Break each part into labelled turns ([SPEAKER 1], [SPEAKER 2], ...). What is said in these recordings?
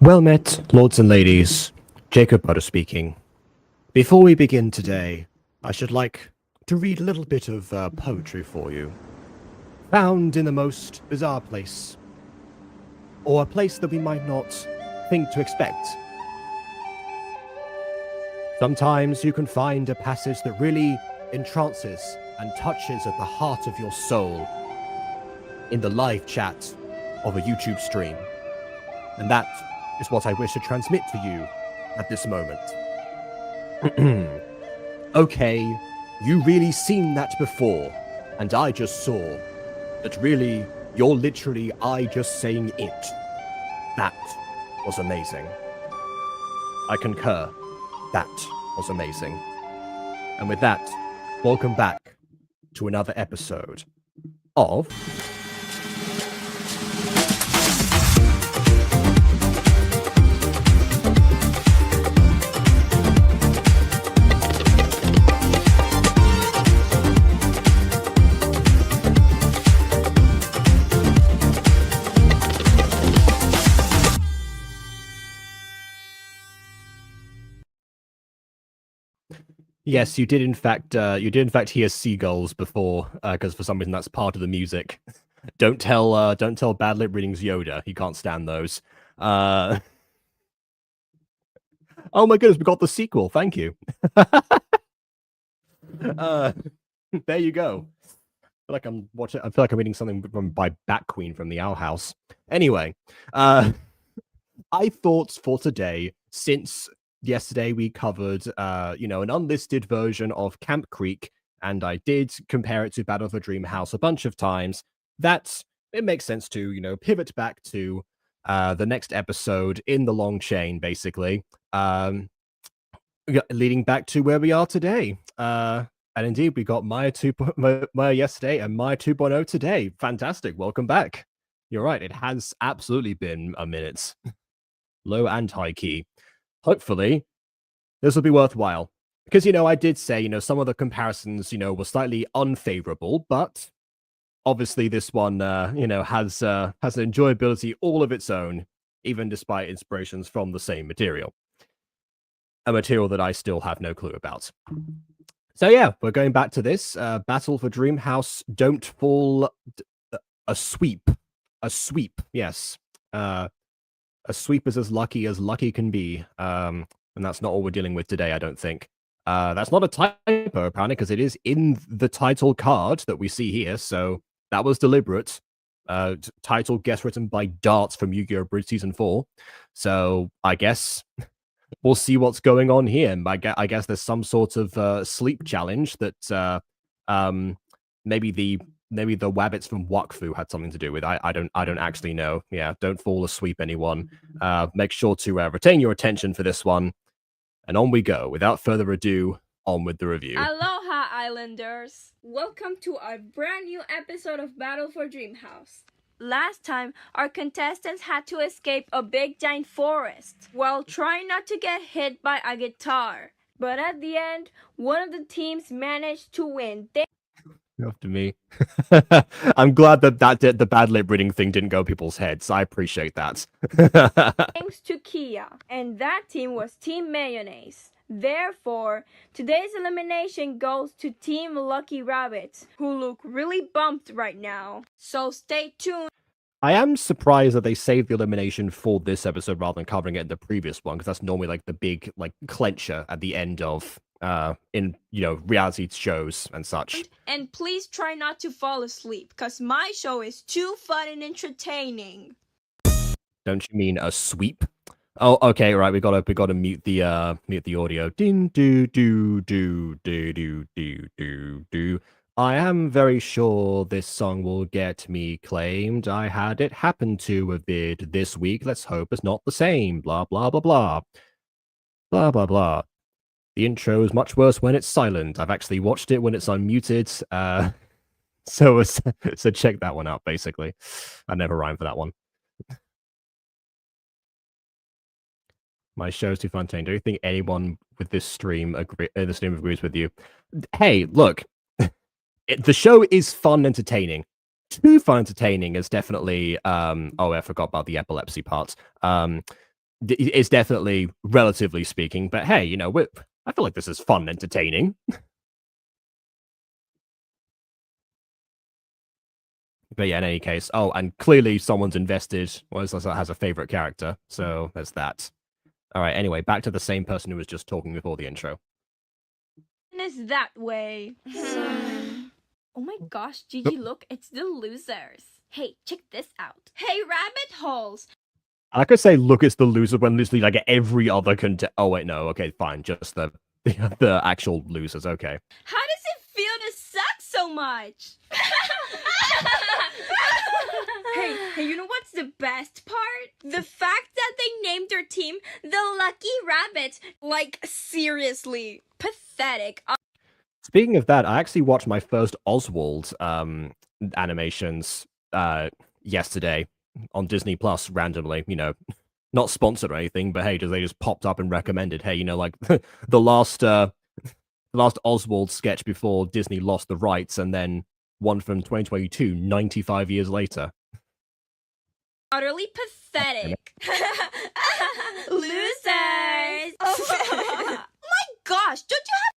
[SPEAKER 1] Well met, lords and ladies. Jacob Butter speaking. Before we begin today, I should like to read a little bit of poetry for you. Found in the most bizarre place, or a place that we might not think to expect. Sometimes you can find a passage that really entrances and touches at the heart of your soul in the live chat of a YouTube stream. And that is what I wish to transmit to you at this moment. Okay, you really seen that before, and I just saw that really, you're literally I just saying it. That was amazing. I concur. That was amazing. And with that, welcome back to another episode of... Yes, you did in fact hear seagulls before, because for some reason that's part of the music. Don't tell Bad Lip Reading's Yoda. He can't stand those. Oh my goodness, we got the sequel. Thank you. There you go. I feel like I'm reading something by Bat Queen from the Owl House. Anyway, I thought for today, since yesterday we covered, an unlisted version of Camp Creek, and I did compare it to Battle for Dream House a bunch of times, that it makes sense to, pivot back to the next episode in the long chain, basically, leading back to where we are today. And indeed, we got Maya yesterday and Maya 2.0 today. Fantastic. Welcome back. You're right. It has absolutely been a minute. Low and high key. Hopefully, this will be worthwhile. Because, I did say, some of the comparisons, were slightly unfavorable, but obviously this one, has an enjoyability all of its own, even despite inspirations from the same material. A material that I still have no clue about. So yeah, we're going back to this. Battle for Dream House, Don't Fall... A sweep. A sweep, yes. A sweep is as lucky can be. And that's not all we're dealing with today, I don't think. That's not a typo, apparently, because it is in the title card that we see here, so that was deliberate. Title guest written by Dawts from Yu-Gi-Oh! Bridge Season 4. So I guess we'll see what's going on here. I guess there's some sort of sleep challenge that maybe the wabbits from Wakfu had something to do with. I don't actually know. Yeah, don't fall asleep, anyone. Make sure to retain your attention for this one. And on we go. Without further ado, on with the review.
[SPEAKER 2] Aloha, Islanders! Welcome to our brand new episode of Battle for Dreamhouse. Last time, our contestants had to escape a big giant forest while trying not to get hit by a guitar. But at the end, one of the teams managed to win.
[SPEAKER 1] After me. I'm glad that the bad lip reading thing didn't go people's heads. I appreciate that.
[SPEAKER 2] Thanks to Kia. And that team was Team Mayonnaise. Therefore, today's elimination goes to Team Lucky Rabbits, who look really bumped right now. So stay tuned.
[SPEAKER 1] I am surprised that they saved the elimination for this episode rather than covering it in the previous one, because that's normally like the big clencher at the end of in reality shows and such.
[SPEAKER 2] And please try not to fall asleep, because my show is too fun and entertaining.
[SPEAKER 1] Don't you mean a sweep? Oh, okay, right. We gotta mute the audio. Din do do do do do do do do. I am very sure this song will get me claimed. I had it happen to a vid this week. Let's hope it's not the same. Blah blah blah blah. Blah blah blah. The intro is much worse when it's silent. I've actually watched it when it's unmuted. So check that one out. Basically, I never rhyme for that one. My show's too fun. Do you think anyone with this stream agrees with you? Hey, look, the show is fun, entertaining. Too fun, entertaining is definitely. Oh, I forgot about the epilepsy parts. It's definitely relatively speaking, but hey, I feel like this is fun, entertaining. But yeah, in any case, oh, and clearly someone's invested. Well, has a favorite character, so there's that. All right. Anyway, back to the same person who was just talking before the intro.
[SPEAKER 2] It's that way. Oh my gosh, Gigi, look, it's the losers. Hey, check this out. Hey, rabbit holes.
[SPEAKER 1] I could say, look, it's the loser when literally like every other Oh wait, no. Okay, fine. Just the actual losers. Okay.
[SPEAKER 2] How does it feel to suck so much? Hey, you know what's the best part? The fact that they named their team the Lucky Rabbits. Like, seriously. Pathetic.
[SPEAKER 1] Speaking of that, I actually watched my first Oswald animations yesterday on Disney Plus randomly. Not sponsored or anything, but hey, they just popped up and recommended. Hey, like the last Oswald sketch before Disney lost the rights, and then one from 2022, 95 years later.
[SPEAKER 2] Utterly pathetic. Losers. Oh my gosh, don't you have...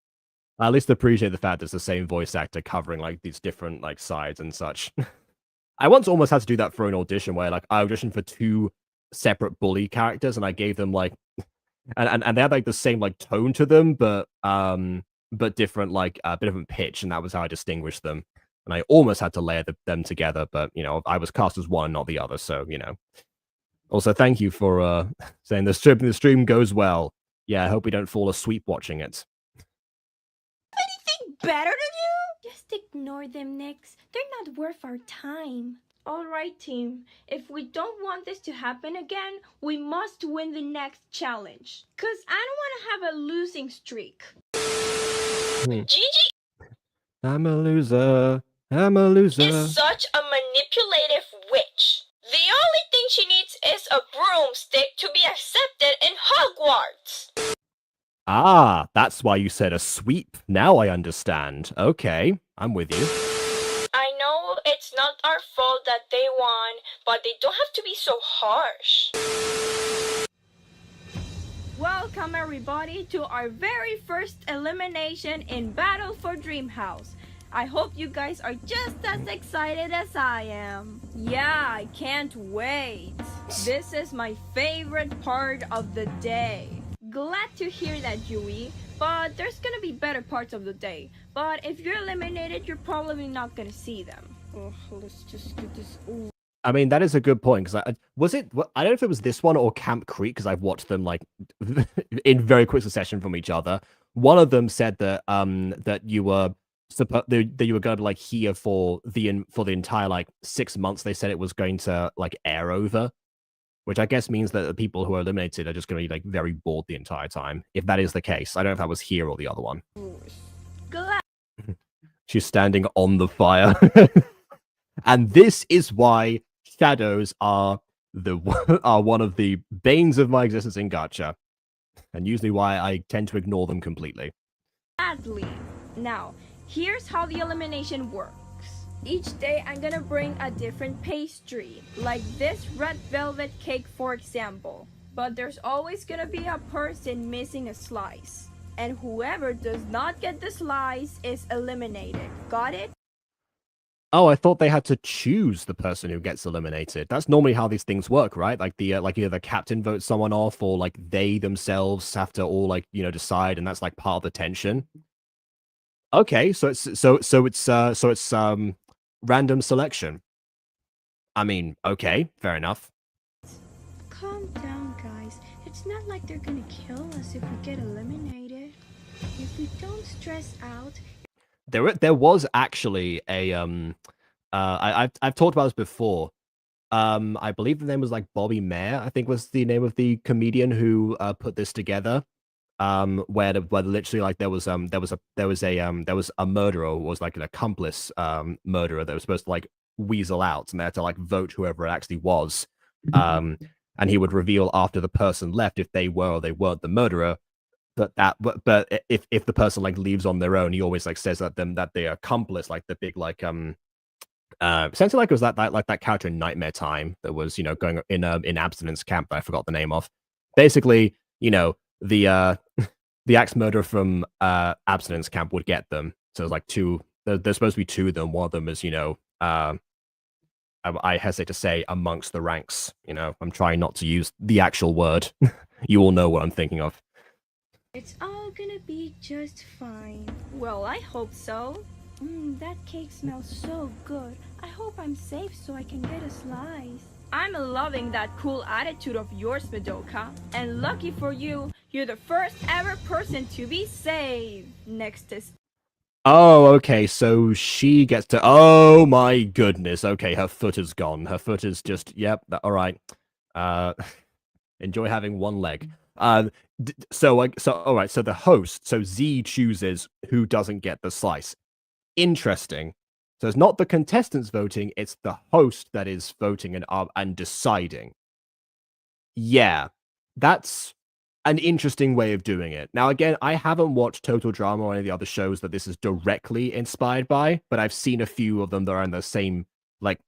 [SPEAKER 1] I at least appreciate the fact that it's the same voice actor covering like these different like sides and such. I once almost had to do that for an audition where like I auditioned for two separate bully characters, and I gave them like and they had like the same like tone to them, but different like a bit of a pitch, and that was how I distinguished them. And I almost had to layer them together, but I was cast as one and not the other, so Also, thank you for saying the stream goes well. Yeah, I hope we don't fall asleep watching it.
[SPEAKER 2] Anything better than you? Just ignore them, Nix. They're not worth our time. Alright, team. If we don't want this to happen again, we must win the next challenge. Cause I don't want to have a losing streak. Gigi!
[SPEAKER 1] I'm a loser. I'm a loser.
[SPEAKER 2] Is such a manipulative witch. The only thing she needs is a broomstick to be accepted in Hogwarts.
[SPEAKER 1] Ah, that's why you said a sweep. Now I understand. Okay, I'm with you.
[SPEAKER 2] I know it's not our fault that they won, but they don't have to be so harsh. Welcome everybody to our very first elimination in Battle for Dreamhouse. I hope you guys are just as excited as I am. Yeah, I can't wait. This is my favorite part of the day. Glad to hear that, Yui. But there's gonna be better parts of the day. But if you're eliminated, you're probably not gonna see them. Oh, let's just get this. Ooh.
[SPEAKER 1] I mean, that is a good point, because I don't know if it was this one or Camp Creek, because I've watched them like in very quick succession from each other. One of them said that that you were that you were going to be like here for the entire like 6 months. They said it was going to like air over, which I guess means that the people who are eliminated are just going to be like very bored the entire time. If that is the case, I don't know if that was here or the other one.
[SPEAKER 2] Glad.
[SPEAKER 1] She's standing on the fire. And this is why shadows are one of the banes of my existence in gacha, and usually why I tend to ignore them completely.
[SPEAKER 2] Gladly. Now, here's how the elimination works. Each day I'm gonna bring a different pastry, like this red velvet cake for example. But there's always gonna be a person missing a slice. And whoever does not get the slice is eliminated. Got it?
[SPEAKER 1] Oh, I thought they had to choose the person who gets eliminated. That's normally how these things work, right? Like the like either the captain votes someone off, or like they themselves have to all like decide, and that's like part of the tension. Okay, so it's random selection. I mean, okay, fair enough.
[SPEAKER 2] Calm down, guys. It's not like they're gonna kill us if we get eliminated. If we don't stress out.
[SPEAKER 1] There was actually a I've talked about this before. I believe the name was like Bobby Mayer, I think was the name of the comedian who put this together. Where literally like there was a murderer, was like an accomplice murderer that was supposed to like weasel out, and they had to like vote whoever it actually was. And he would reveal after the person left if they were or they weren't the murderer. But if the person like leaves on their own, he always like says that the accomplice, like the big like essentially like it was that character in Nightmare Time that was going in abstinence camp that I forgot the name of. Basically, the axe murderer from abstinence camp would get them. So there's like two. There's supposed to be two of them. One of them is I hesitate to say amongst the ranks. I'm trying not to use the actual word. You all know what I'm thinking of.
[SPEAKER 2] It's all gonna be just fine. Well, I hope so. That cake smells so good. I hope I'm safe so I can get a slice. I'm loving that cool attitude of yours, Madoka. And lucky for you, you're the first ever person to be saved. Next is...
[SPEAKER 1] Oh, okay, so she gets to... Oh my goodness. Okay, her foot is gone. Her foot is just... Yep, all right. Enjoy having one leg. All right, so the host, so Z chooses who doesn't get the slice. Interesting. So it's not the contestants voting, it's the host that is voting and deciding. Yeah, that's an interesting way of doing it. Now, again, I haven't watched Total Drama or any of the other shows that this is directly inspired by, but I've seen a few of them that are in the same, like,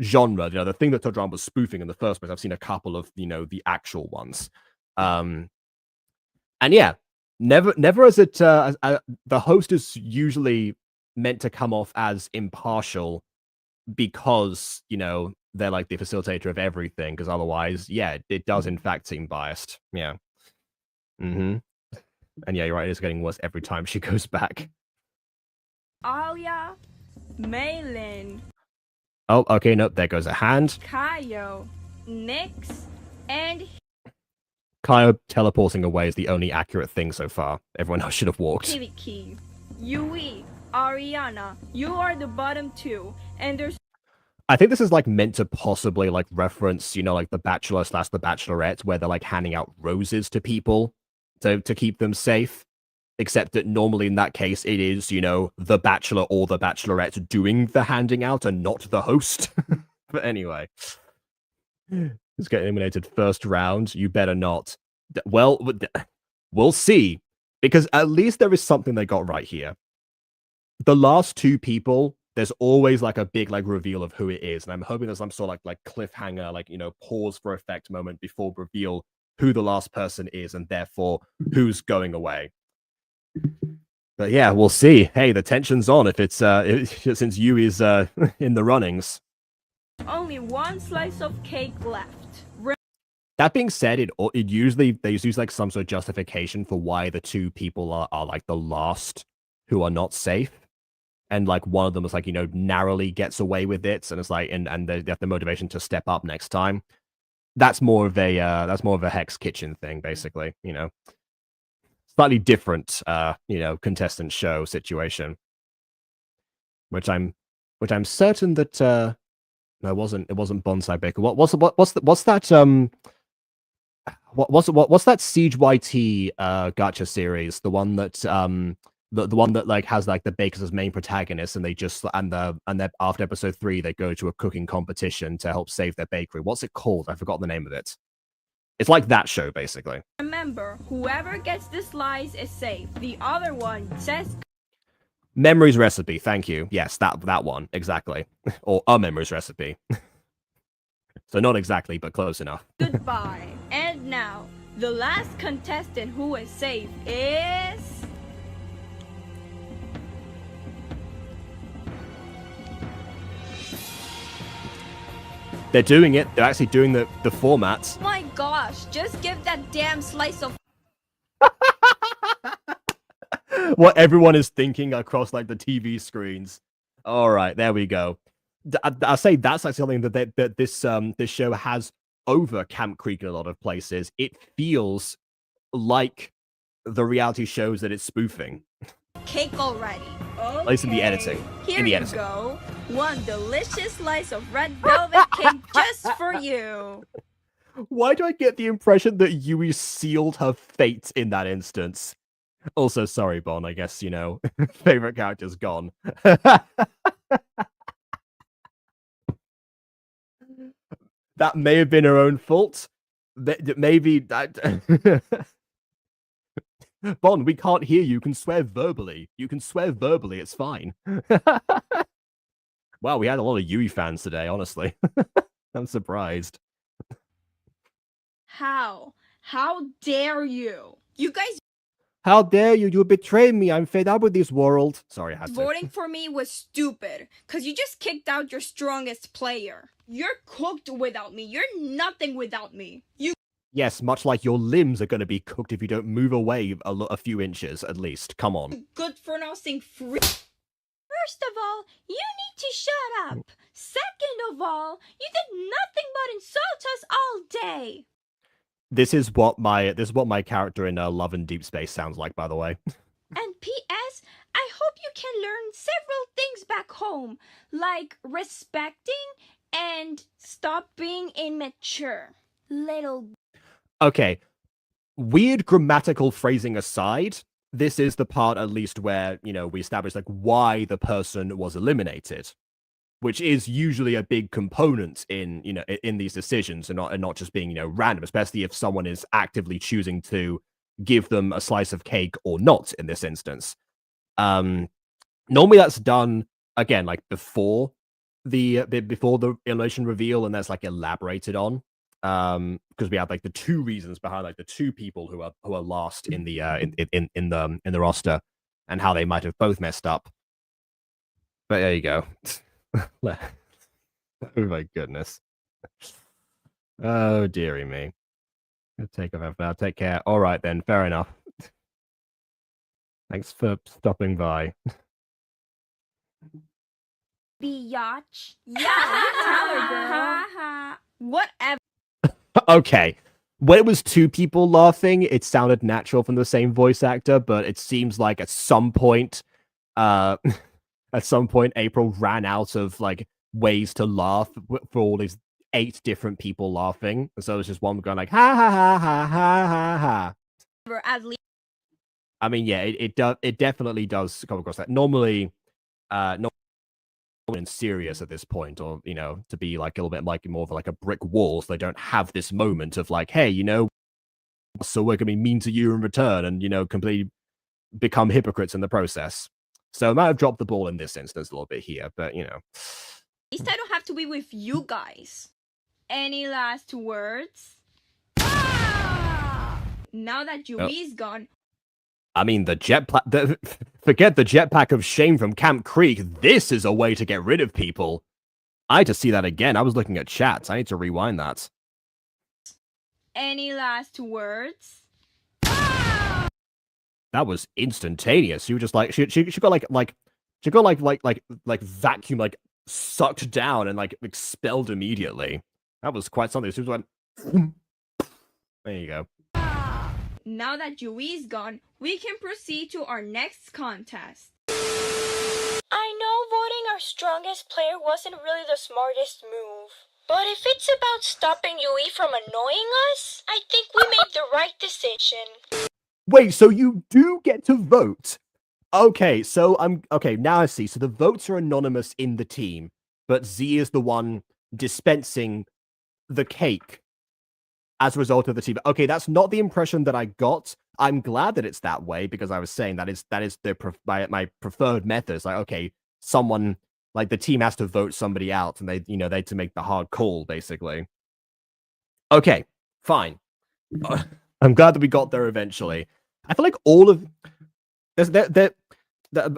[SPEAKER 1] genre. The thing that Total Drama was spoofing in the first place, I've seen a couple of, the actual ones. And yeah, never as it, the host is usually meant to come off as impartial because they're like the facilitator of everything, because otherwise it does in fact seem biased. And yeah, you're right, it's getting worse every time she goes back.
[SPEAKER 2] Alia, Maylin.
[SPEAKER 1] Oh, okay, nope, there goes a hand.
[SPEAKER 2] Kaio, Nyx, and
[SPEAKER 1] Kaio teleporting away is the only accurate thing so far. Everyone else should have walked.
[SPEAKER 2] Hibiki, Yui, Ariana, you are the bottom two, and there's...
[SPEAKER 1] I think this is like meant to possibly like reference, like the Bachelor / the Bachelorette, where they're like handing out roses to people to keep them safe. Except that normally in that case it is, the Bachelor or the Bachelorette doing the handing out and not the host. But anyway, it's getting eliminated first round. You better not. Well, we'll see, because at least there is something they got right here. The last two people, there's always like a big like reveal of who it is, and I'm hoping there's some sort of like cliffhanger, like pause for effect moment before reveal who the last person is, and therefore who's going away. But yeah, we'll see. Hey, the tension's on if it's since Yui is in the runnings.
[SPEAKER 2] Only one slice of cake left.
[SPEAKER 1] That being said, it usually they use like some sort of justification for why the two people are like the last who are not safe, and like one of them is like narrowly gets away with it, and it's like and they have the motivation to step up next time. That's more of a Hex Kitchen thing, basically. Slightly different contestant show situation, which I'm certain that no, it wasn't Bonsai Baker. What's that what's that Siege YT gacha series? The one that the one that like has like the bakers as main protagonists, and they just and after episode 3 they go to a cooking competition to help save their bakery. What's it called? I forgot the name of it. It's like that show basically.
[SPEAKER 2] Remember, whoever gets the slice is safe. The other one says
[SPEAKER 1] Memory's Recipe, thank you. Yes, that one, exactly. Or A Memory's Recipe. So not exactly, but close enough.
[SPEAKER 2] goodbye. And now, the last contestant who is safe is...
[SPEAKER 1] They're doing it. They're actually doing the formats.
[SPEAKER 2] My gosh, just give that damn slice of...
[SPEAKER 1] What everyone is thinking across like the TV screens. All right, there we go. I say that's like something that this show has over Camp Creek in a lot of places. It feels like the reality shows that it's spoofing.
[SPEAKER 2] Cake already. Okay.
[SPEAKER 1] At least in the editing.
[SPEAKER 2] Here you go. One delicious slice of red velvet cake just for you.
[SPEAKER 1] Why do I get the impression that Yui sealed her fate in that instance? Also, sorry, Bon, I guess, favorite character's gone. That may have been her own fault. Maybe that... Bon, we can't hear you. You can swear verbally. It's fine. Wow, we had a lot of Yui fans today, honestly. I'm surprised.
[SPEAKER 2] How? How dare you? You guys...
[SPEAKER 1] How dare you? You betrayed me. I'm fed up with this world. Sorry, I had to.
[SPEAKER 2] Voting for me was stupid, because you just kicked out your strongest player. You're cooked without me. You're nothing without me.
[SPEAKER 1] Yes, much like your limbs are going to be cooked if you don't move away a few inches, at least. Come on.
[SPEAKER 2] Good for nothing free. First of all, you need to shut up. Second of all, you did nothing but insult us all day.
[SPEAKER 1] This is what my character in Love and Deep Space sounds like, by the way.
[SPEAKER 2] And P.S., I hope you can learn several things back home, like respecting and stop being immature. Little...
[SPEAKER 1] Okay, weird grammatical phrasing aside, this is the part at least where, we establish like why the person was eliminated, which is usually a big component in, in these decisions, and not just being, random, especially if someone is actively choosing to give them a slice of cake or not in this instance. Normally that's done again, like before the elimination reveal, and that's like elaborated on. Because we have like the two reasons behind like the two people who are last in the roster, and how they might have both messed up. But there you go. Oh my goodness. Oh dearie me. I'll take care. All right then, fair enough. Thanks for stopping by.
[SPEAKER 2] Biatch. Yeah, tell her, girl. Whatever.
[SPEAKER 1] Okay. When it was two people laughing, it sounded natural from the same voice actor, but it seems like at some point April ran out of like ways to laugh for all these 8 different people laughing. So it's just one going like ha ha ha ha ha ha ha.
[SPEAKER 2] At least.
[SPEAKER 1] I mean, yeah, it definitely does come across that. Normally, not serious at this point, or to be like a little bit like more of like a brick wall, so they don't have this moment of like, hey, so we're gonna be mean to you in return, and completely become hypocrites in the process. So I might have dropped the ball in this instance a little bit here, but
[SPEAKER 2] At least I don't have to be with you guys. Any last words? Ah! Now that Yui's gone.
[SPEAKER 1] I mean, forget the jetpack of shame from Camp Creek. This is a way to get rid of people. I had to see that again. I was looking at chats. I need to rewind that.
[SPEAKER 2] Any last words?
[SPEAKER 1] That was instantaneous. She was just like she got vacuum sucked down and expelled immediately. That was quite something. She was like, there you go.
[SPEAKER 2] Now that Yui's gone, we can proceed to our next contest.
[SPEAKER 3] I know voting our strongest player wasn't really the smartest move. But if it's about stopping Yui from annoying us, I think we made the right decision.
[SPEAKER 1] Wait, so you do get to vote? Okay, so okay, now I see. So the votes are anonymous in the team, but Z is the one dispensing the cake as a result of the team. Okay, that's not the impression that I got. I'm glad that it's that way because I was saying that is my preferred method. It's like, okay, someone like the team has to vote somebody out, and they had to make the hard call basically. Okay, fine. I'm glad that we got there eventually. I feel like all of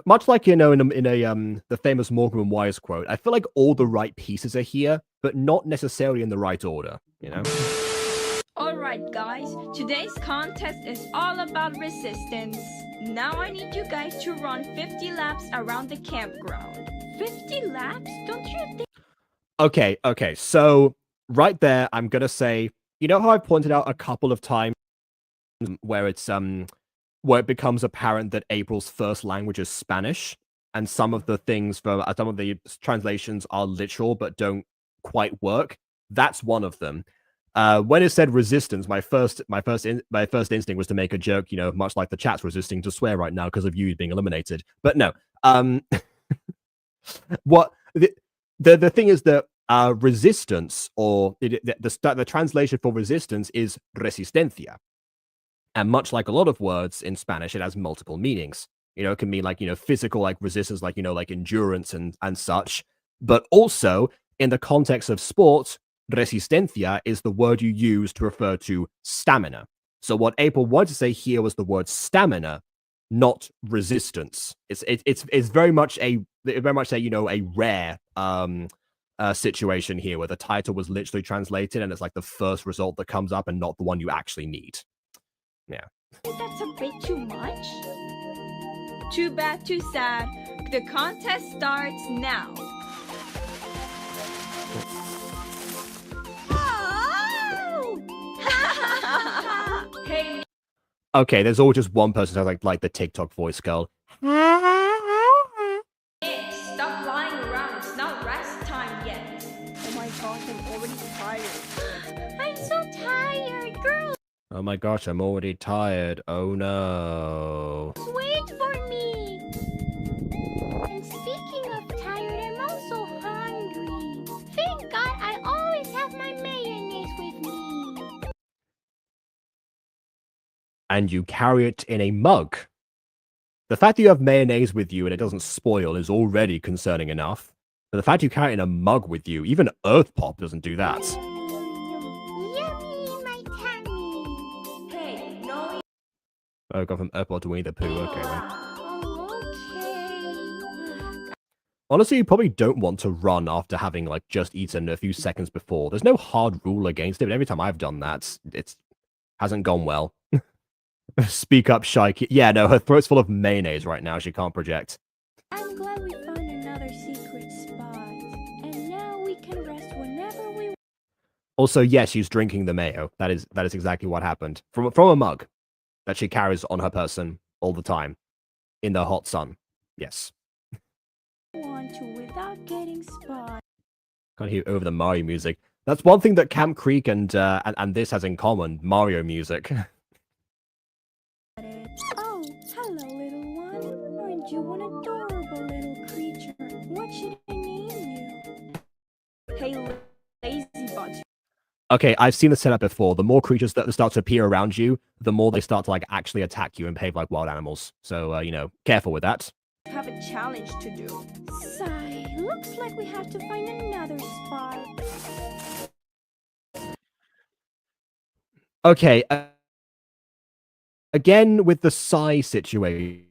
[SPEAKER 1] much like in the famous Morgan and Wise quote, I feel like all the right pieces are here, but not necessarily in the right order.
[SPEAKER 2] Alright guys, today's contest is all about resistance. Now I need you guys to run 50 laps around the campground. 50 laps? Don't you think?
[SPEAKER 1] Okay, so right there, I'm gonna say, you know how I pointed out a couple of times where where it becomes apparent that April's first language is Spanish, and some of the things from some of the translations are literal but don't quite work. That's one of them. When it said resistance, my first instinct was to make a joke, much like the chat's resisting to swear right now because of you being eliminated. But no, what the thing is that resistance, or the translation for resistance is resistencia, and much like a lot of words in Spanish, it has multiple meanings. It can mean physical resistance, like endurance and such, but also in the context of sports. Resistencia is the word you use to refer to stamina. So what April wanted to say here was the word stamina, not resistance. It's very much a rare situation here where the title was literally translated and it's like the first result that comes up and not the one you actually need. Yeah.
[SPEAKER 2] That's a bit too much. Too bad, too sad. The contest starts now. Hey.
[SPEAKER 1] Okay, there's all just one person who has like the TikTok voice girl.
[SPEAKER 2] Nick, stop lying around. It's not rest time yet. Oh my gosh, I'm already tired. I'm so tired, girl.
[SPEAKER 1] Oh my gosh, I'm already tired. Oh no.
[SPEAKER 3] Wait for me. And speaking of tired, I'm also hungry. Thank God I always have my mayonnaise with me.
[SPEAKER 1] And you carry it in a mug. The fact that you have mayonnaise with you and it doesn't spoil is already concerning enough. But the fact you carry it in a mug with you, even Earth Pop doesn't do that.
[SPEAKER 3] Yummy, my tummy.
[SPEAKER 2] Hey, no.
[SPEAKER 1] Oh, got from Earth Pop to Winnie the Pooh. Okay, then.
[SPEAKER 3] Oh, okay.
[SPEAKER 1] Honestly, you probably don't want to run after having just eaten a few seconds before. There's no hard rule against it, but every time I've done that, it hasn't gone well. Speak up, Shy. Yeah, no, her throat's full of mayonnaise right now. She can't project.
[SPEAKER 3] I'm glad we found another secret spot. And now we can rest whenever we want.
[SPEAKER 1] Also, yes, she's drinking the mayo. That is exactly what happened. From a mug that she carries on her person all the time in the hot sun. Yes.
[SPEAKER 3] Want to without getting spotted.
[SPEAKER 1] Can't hear over the Mario music. That's one thing that Camp Creek and this has in common: Mario music.
[SPEAKER 3] Oh, hello, little one. Aren't you an adorable little creature? What should I name you?
[SPEAKER 2] Hey, lazy butts.
[SPEAKER 1] Okay, I've seen the setup before. The more creatures that start to appear around you, the more they start to actually attack you and behave like wild animals. So careful with that.
[SPEAKER 2] Have a challenge to do.
[SPEAKER 3] Sigh, looks like we have to find another spot.
[SPEAKER 1] Okay. Again, with the sigh situation,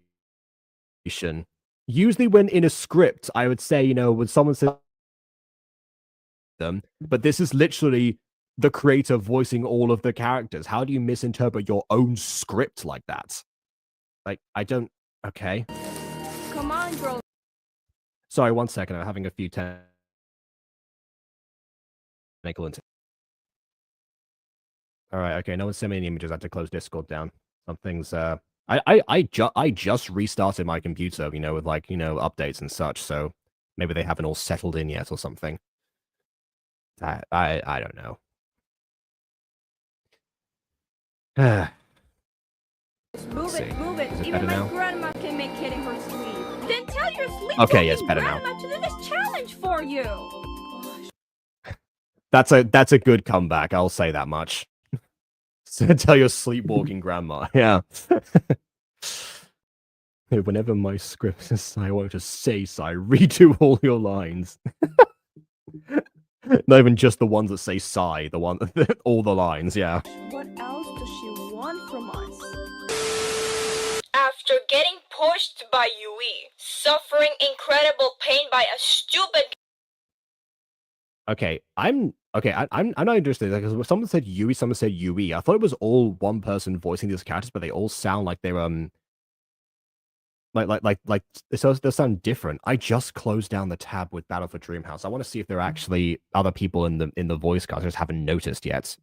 [SPEAKER 1] usually when in a script, I would say, when someone says them, but this is literally the creator voicing all of the characters. How do you misinterpret your own script like that? Like, I don't... Okay.
[SPEAKER 2] Come on, girl.
[SPEAKER 1] Sorry, 1 second. I'm having a few technical... Alright, okay. No one sent me any images. I had to close Discord down. Something's... I just restarted my computer, you know, with, like, you know, updates and such, so maybe they haven't all settled in yet or something. I don't know.
[SPEAKER 2] Move it. Even my grandma can make hitting her sleep. Then tell your
[SPEAKER 1] okay, yes, better
[SPEAKER 2] grandma
[SPEAKER 1] now.
[SPEAKER 2] to do this challenge for you.
[SPEAKER 1] That's a good comeback. I'll say that much. So tell your sleepwalking grandma. Yeah. Whenever my script says I want to say redo all your lines. Not even just the ones that say sigh, all the lines, yeah.
[SPEAKER 2] What else does she want from us?
[SPEAKER 3] After getting pushed by Yui, suffering incredible pain by a stupid...
[SPEAKER 1] Okay, I'm not interested, because someone said Yui, someone said Yui. I thought it was all one person voicing these characters, but they all sound like they're, they sound different. I just closed down the tab with Battle for Dreamhouse. I want to see if there are actually other people in the voice cast. I just haven't noticed yet.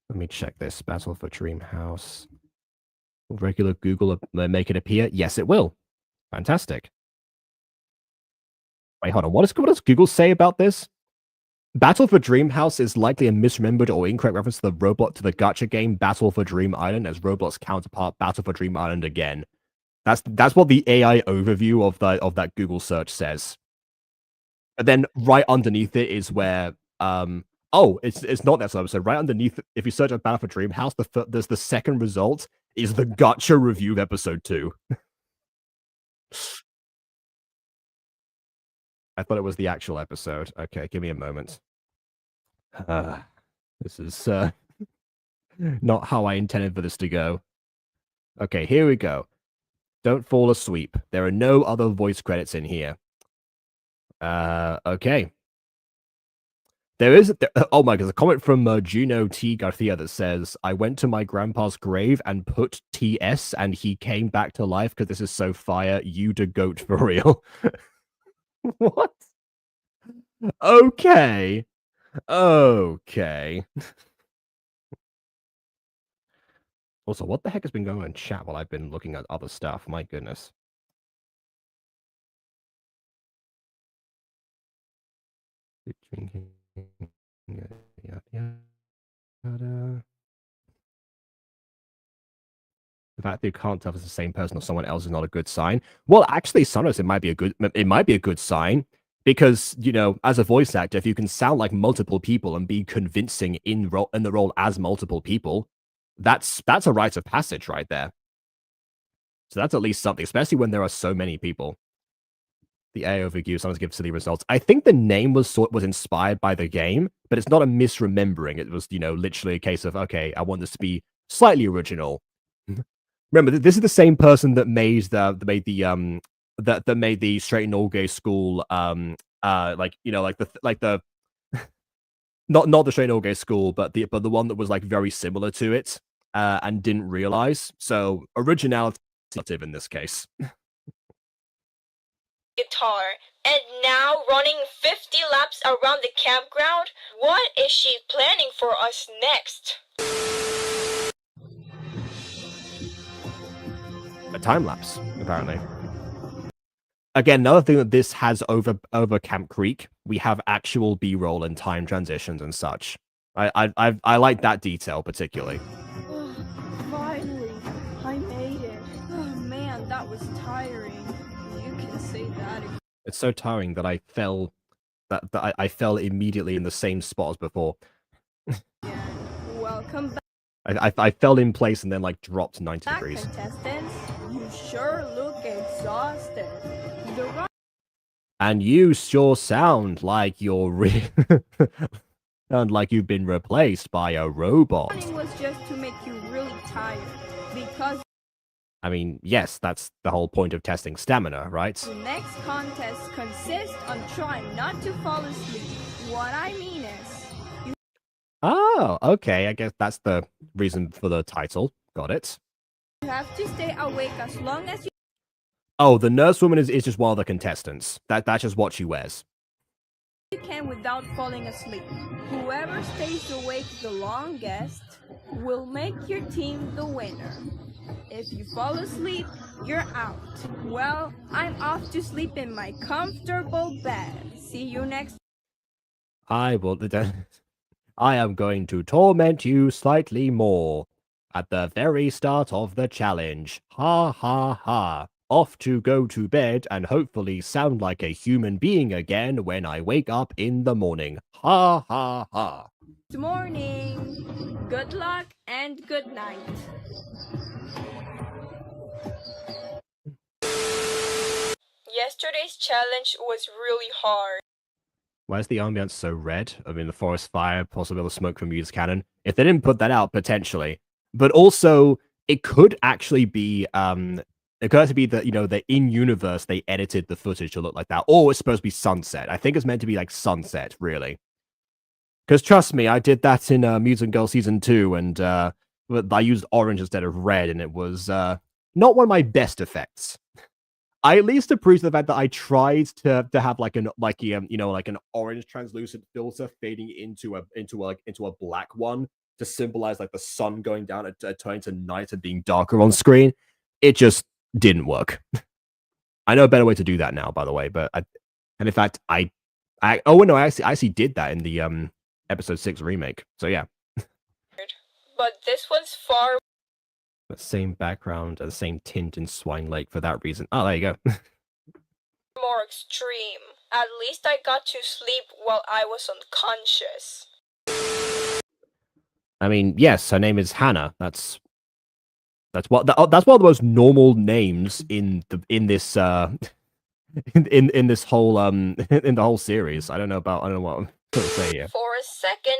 [SPEAKER 1] Let me check this. Battle for Dreamhouse. Will regular Google make it appear? Yes, it will. Fantastic. Wait, hold on. What does Google say about this? Battle for Dreamhouse is likely a misremembered or incorrect reference to the gacha game Battle for Dream Island as Roblox counterpart Battle for Dream Island again. That's what the AI overview of that Google search says. And then right underneath it is where it's not that episode. Right underneath, if you search up Battle for Dreamhouse, there's the second result is the gacha review of episode 2. I thought it was the actual episode. Okay, give me a moment. This is not how I intended for this to go. Okay, here we go. Don't fall asleep. There are no other voice credits in here. Okay. There is... oh my god, there's a comment from Juno T. Garcia that says, I went to my grandpa's grave and put TS and he came back to life because this is so fire. You the goat for real. What? Okay. Okay. Also, what the heck has been going on in chat while I've been looking at other stuff? My goodness. The fact that you can't tell if it's the same person or someone else is not a good sign. Well, actually, sometimes it might be a good sign because, you know, as a voice actor, if you can sound like multiple people and be convincing in the role as multiple people, that's a rite of passage right there. So that's at least something, especially when there are so many people. The AI overview sometimes gives silly results. I think the name was inspired by the game, but it's not a misremembering. It was, you know, literally a case of, okay, I want this to be slightly original. Remember, this is the same person that made that made the straight and all gay school, like, you know, the not the straight and all gay school, but the one that was like very similar to it, and didn't realize. So originality in this case.
[SPEAKER 3] Guitar, and now running 50 laps around the campground? What is she planning for us next?
[SPEAKER 1] A time lapse, apparently. Again, another thing that this has over Camp Creek, we have actual B-roll and time transitions and such. I like that detail particularly.
[SPEAKER 2] Finally, I made it. Oh man, that was tiring. You can say that again.
[SPEAKER 1] It's so tiring that I fell I fell immediately in the same spot as before.
[SPEAKER 2] Welcome back.
[SPEAKER 1] I fell in place and then like dropped 90 degrees.
[SPEAKER 2] Contestants, you sure look exhausted.
[SPEAKER 1] And you sure sound like you're sound like you've been replaced by a robot.
[SPEAKER 2] Running was just to make you really tired because
[SPEAKER 1] I mean, yes, that's the whole point of testing stamina, right?
[SPEAKER 2] the next contest consists on trying not to fall asleep. What I mean is
[SPEAKER 1] Oh, okay. I guess that's the reason for the title. Got it.
[SPEAKER 2] You have to stay awake as long as
[SPEAKER 1] Oh, the nurse woman is just one of the contestants. That's just what she wears.
[SPEAKER 2] you can without falling asleep. Whoever stays awake the longest will make your team the winner. If you fall asleep, you're out. Well, I'm off to sleep in my comfortable bed. See you next.
[SPEAKER 1] I will. I am going to torment you slightly more at the very start of the challenge. Ha ha ha. Off to go to bed and hopefully sound like a human being again when I wake up in the morning. Ha ha ha.
[SPEAKER 2] Good morning. Good luck and good night.
[SPEAKER 3] Yesterday's challenge was really hard.
[SPEAKER 1] Why is the ambience so red? I mean, the forest fire, possibly the smoke from Mute's cannon. If they didn't put that out, potentially. But also, it could actually be, it could actually be that, you know, that in universe they edited the footage to look like that. Or it's supposed to be sunset. I think it's meant to be like sunset, really. Because trust me, I did that in Mutant Girl Season 2, and I used orange instead of red, and it was not one of my best effects. I at least appreciate the fact that I tried to have like an orange translucent filter fading into a black one to symbolize like the sun going down and turning to night and being darker on screen. It just didn't work. I know a better way to do that now, by the way. But in fact, I actually did that in the episode 6 remake. So yeah,
[SPEAKER 3] But this one's far
[SPEAKER 1] the same background and the same tint in Swine Lake for that reason. Oh, there you go.
[SPEAKER 3] more extreme. At least I got to sleep while I was unconscious.
[SPEAKER 1] I mean, yes, her name is Hannah. That's one of the most normal names in this in this whole in the whole series. I don't know what I'm going to say here.
[SPEAKER 3] For a second,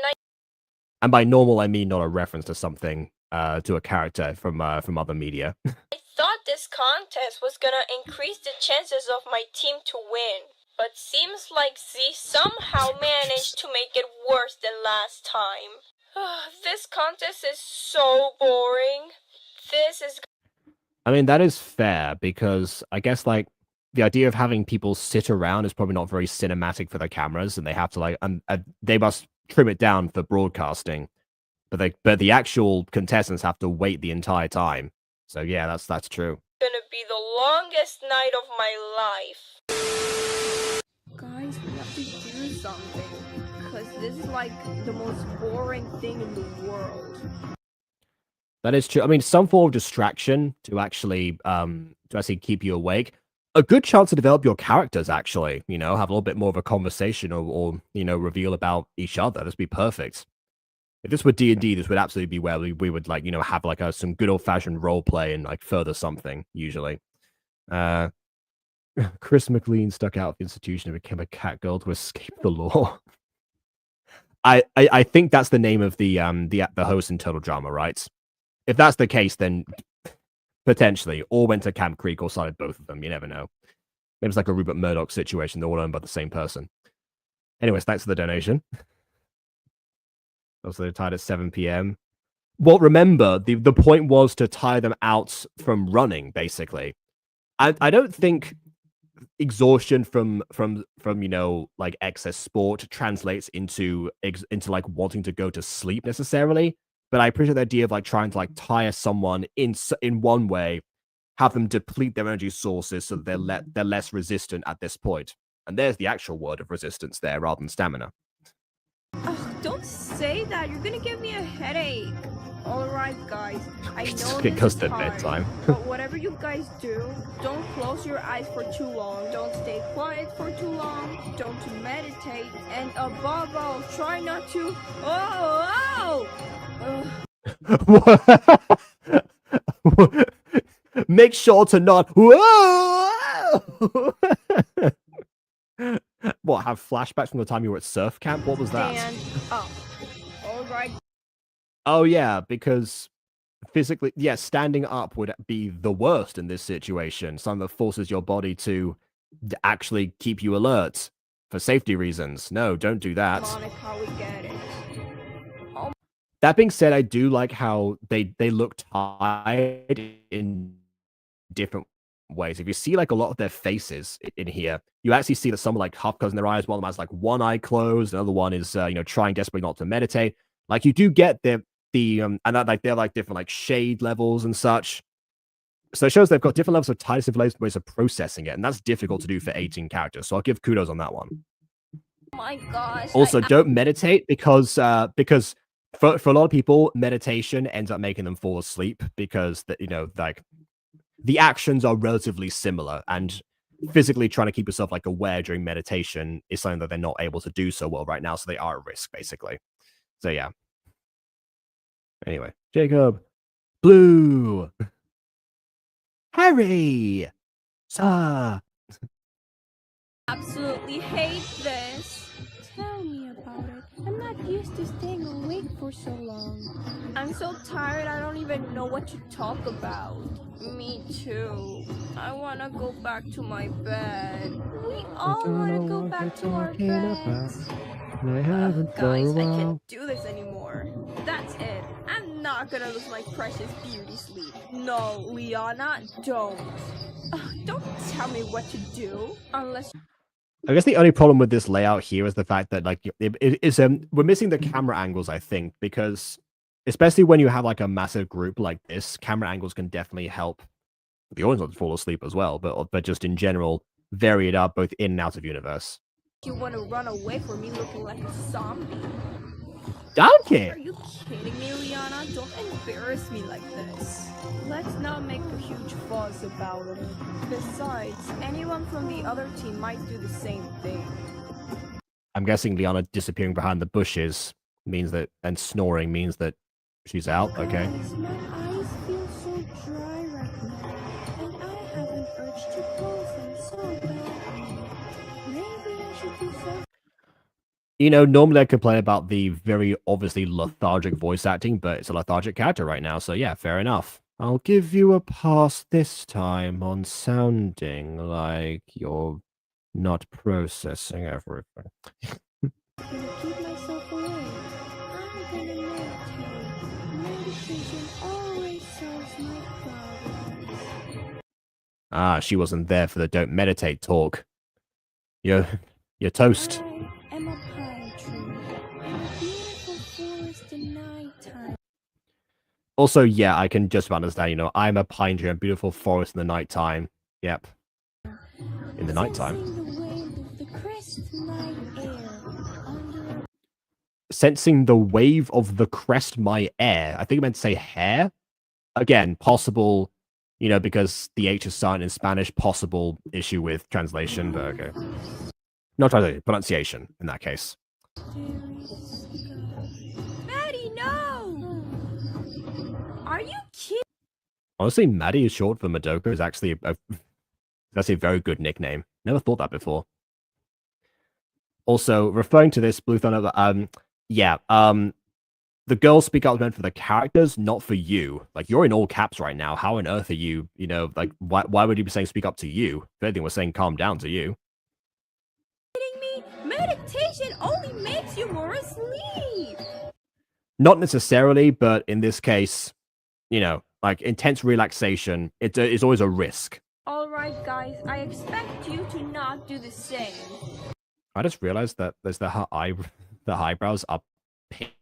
[SPEAKER 1] And by normal, I mean not a reference to something to a character from other media.
[SPEAKER 3] I thought this contest was gonna increase the chances of my team to win. But seems like Z somehow managed to make it worse than last time. This contest is so boring. This is...
[SPEAKER 1] I mean, that is fair, because I guess, like, the idea of having people sit around is probably not very cinematic for the cameras, and they have to, like, they must trim it down for broadcasting. But the actual contestants have to wait the entire time. So yeah, that's true.
[SPEAKER 3] Gonna be the longest night of my life.
[SPEAKER 2] Guys, we have to do something. Because this is like the most boring thing in the world.
[SPEAKER 1] That is true. I mean, some form of distraction to actually keep you awake. A good chance to develop your characters, actually. You know, have a little bit more of a conversation or you know, reveal about each other. This would be perfect. If this were D&D, this would absolutely be where we would, like, you know, have like some good old-fashioned role play and like further something, usually. Chris McLean stuck out of the institution and became a cat girl to escape the law. I think that's the name of the host in Total Drama, right? If that's the case, then potentially, or went to Camp Creek or started both of them. You never know. Maybe it's like a Rupert Murdoch situation. They're all owned by the same person. Anyways, thanks for the donation. Also, they're tied at 7 p.m. Well, remember, the point was to tire them out from running, basically. I don't think exhaustion from you know, like excess sport translates into like wanting to go to sleep necessarily. But I appreciate the idea of like trying to like tire someone in one way, have them deplete their energy sources so that they're less resistant at this point. And there's the actual word of resistance there rather than stamina.
[SPEAKER 2] Oh, don't say that. You're gonna give me a headache. Alright, guys. I know
[SPEAKER 1] It goes
[SPEAKER 2] this is
[SPEAKER 1] to
[SPEAKER 2] hard,
[SPEAKER 1] bedtime.
[SPEAKER 2] but whatever you guys do, don't close your eyes for too long. Don't stay quiet for too long. Don't meditate. And above all, try not to... Oh!
[SPEAKER 1] Make sure to not... Whoa! What, have flashbacks from the time you were at surf camp? What was that?
[SPEAKER 2] Stand up. Alright.
[SPEAKER 1] Oh, yeah, because physically, yeah, standing up would be the worst in this situation. Something that forces your body to actually keep you alert for safety reasons. No, don't do that.
[SPEAKER 2] Monica, we get it.
[SPEAKER 1] That being said, I do like how they look tired in different ways. If you see like a lot of their faces in here, you actually see that some are like half closing their eyes. One of them has like one eye closed. Another one is trying desperately not to meditate. Like you do get and that like they're like different like shade levels and such. So it shows they've got different levels of tightness, different ways of processing it, and that's difficult to do for 18 characters. So I'll give kudos on that one.
[SPEAKER 2] Oh my gosh.
[SPEAKER 1] Also, don't meditate because for a lot of people, meditation ends up making them fall asleep because like the actions are relatively similar, and physically trying to keep yourself like aware during meditation is something that they're not able to do so well right now. So they are at risk, basically. So yeah. Anyway, Jacob, Blue, Harry, Sir.
[SPEAKER 2] Absolutely hate this.
[SPEAKER 4] Tell me about it. I'm not used to staying awake for so long.
[SPEAKER 2] I'm so tired I don't even know what to talk about. Me too. I wanna go back to my bed. We all wanna go back to our beds. Guys, I can't do this anymore. That's it. I'm not gonna lose my precious beauty sleep. No, Liana, don't. Don't tell me what to do unless.
[SPEAKER 1] I guess the only problem with this layout here is the fact that like we're missing the camera angles, I think, because especially when you have like a massive group like this, camera angles can definitely help the audience not to fall asleep as well, but just in general, vary it up both in and out of universe.
[SPEAKER 2] You want to run away from me looking like a zombie?
[SPEAKER 1] Donkey!
[SPEAKER 2] Are you kidding me, Liana? Don't embarrass me like this. Let's not make a huge fuss about it. Besides, anyone from the other team might do the same thing.
[SPEAKER 1] I'm guessing Liana disappearing behind the bushes means that, and snoring means that she's out, okay?
[SPEAKER 4] Guys, my eyes feel so dry right now, and I have an urge to close them so badly. Maybe I should do something.
[SPEAKER 1] Normally I complain about the very obviously lethargic voice acting, but it's a lethargic character right now, so yeah, fair enough. I'll give you a pass this time on sounding like you're not processing everything.
[SPEAKER 4] I'm gonna keep myself awake. I'm gonna meditate. Meditation always solves my problems.
[SPEAKER 1] She wasn't there for the don't meditate talk. You're toast.
[SPEAKER 4] I am a pine tree in a beautiful forest in nighttime.
[SPEAKER 1] Also, yeah, I can just about understand, I'm a pine tree in a beautiful forest in the nighttime. Yep. In the nighttime. Sensing the wave of the crest my air. I think I meant to say hair. Again, possible, because the H is silent in Spanish, possible issue with translation, but okay. Not translation, pronunciation in that case.
[SPEAKER 2] Maddie, no! Are you kidding?
[SPEAKER 1] Honestly, Maddie is short for Madoka is actually that's a very good nickname. Never thought that before. Also, referring to this, Blue Thunder, the girls speak up meant for the characters, not for you. Like, you're in all caps right now. How on earth are you, like, why would you be saying speak up to you? If anything, we're saying calm down to you.
[SPEAKER 2] Kidding me? Meditation only makes you more asleep.
[SPEAKER 1] Not necessarily, but in this case, like, intense relaxation, it's always a risk.
[SPEAKER 2] Alright, guys, I expect you to not do the same.
[SPEAKER 1] I just realized that there's the eyebrows are pink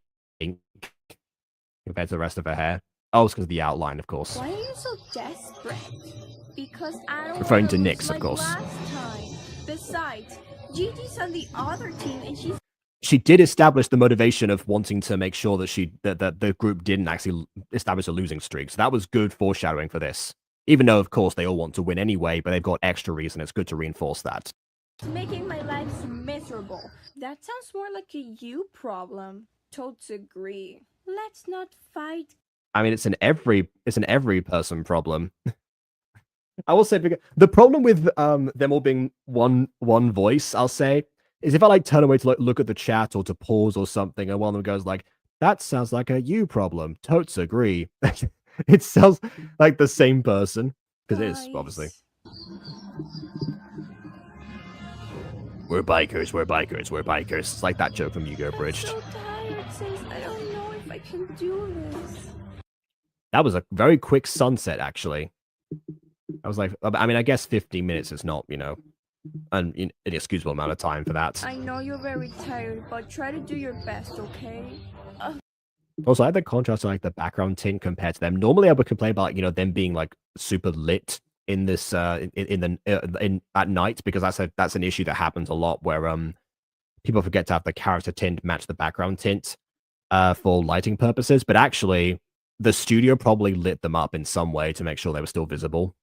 [SPEAKER 1] compared to the rest of her hair. Oh, it's because of the outline, of course.
[SPEAKER 2] Why are you so desperate? Because I don't
[SPEAKER 1] Referring
[SPEAKER 2] want
[SPEAKER 1] to
[SPEAKER 2] lose
[SPEAKER 1] Nyx, of
[SPEAKER 2] like
[SPEAKER 1] course.
[SPEAKER 2] Last time. Besides, Gigi's on the other team, and
[SPEAKER 1] she did establish the motivation of wanting to make sure that the group didn't actually establish a losing streak. So that was good foreshadowing for this. Even though, of course, they all want to win anyway, but they've got extra reason. It's good to reinforce that.
[SPEAKER 2] making my life miserable. That sounds more like a you problem. Totes agree. Let's not fight.
[SPEAKER 1] I mean, it's an every person problem. I will say, because the problem with them all being one voice, I'll say, is if I like turn away to like look at the chat or to pause or something, and one of them goes like, "That sounds like a you problem." Totes agree. It sounds like the same person because it is obviously. We're bikers. We're bikers. We're bikers. It's like that joke from Yu-Gi-Oh! Bridged.
[SPEAKER 2] I'm so tired, sis. I don't know if I
[SPEAKER 4] can do this.
[SPEAKER 1] That was a very quick sunset, actually. I was like, I mean, I guess 15 minutes is not, an inexcusable amount of time for that.
[SPEAKER 2] I know you're very tired, but try to do your best, okay?
[SPEAKER 1] Also, I had the contrast of like the background tint compared to them. Normally, I would complain about them being like super lit in this in at night, because that's an issue that happens a lot where people forget to have the character tint match the background tint for lighting purposes. But actually, the studio probably lit them up in some way to make sure they were still visible.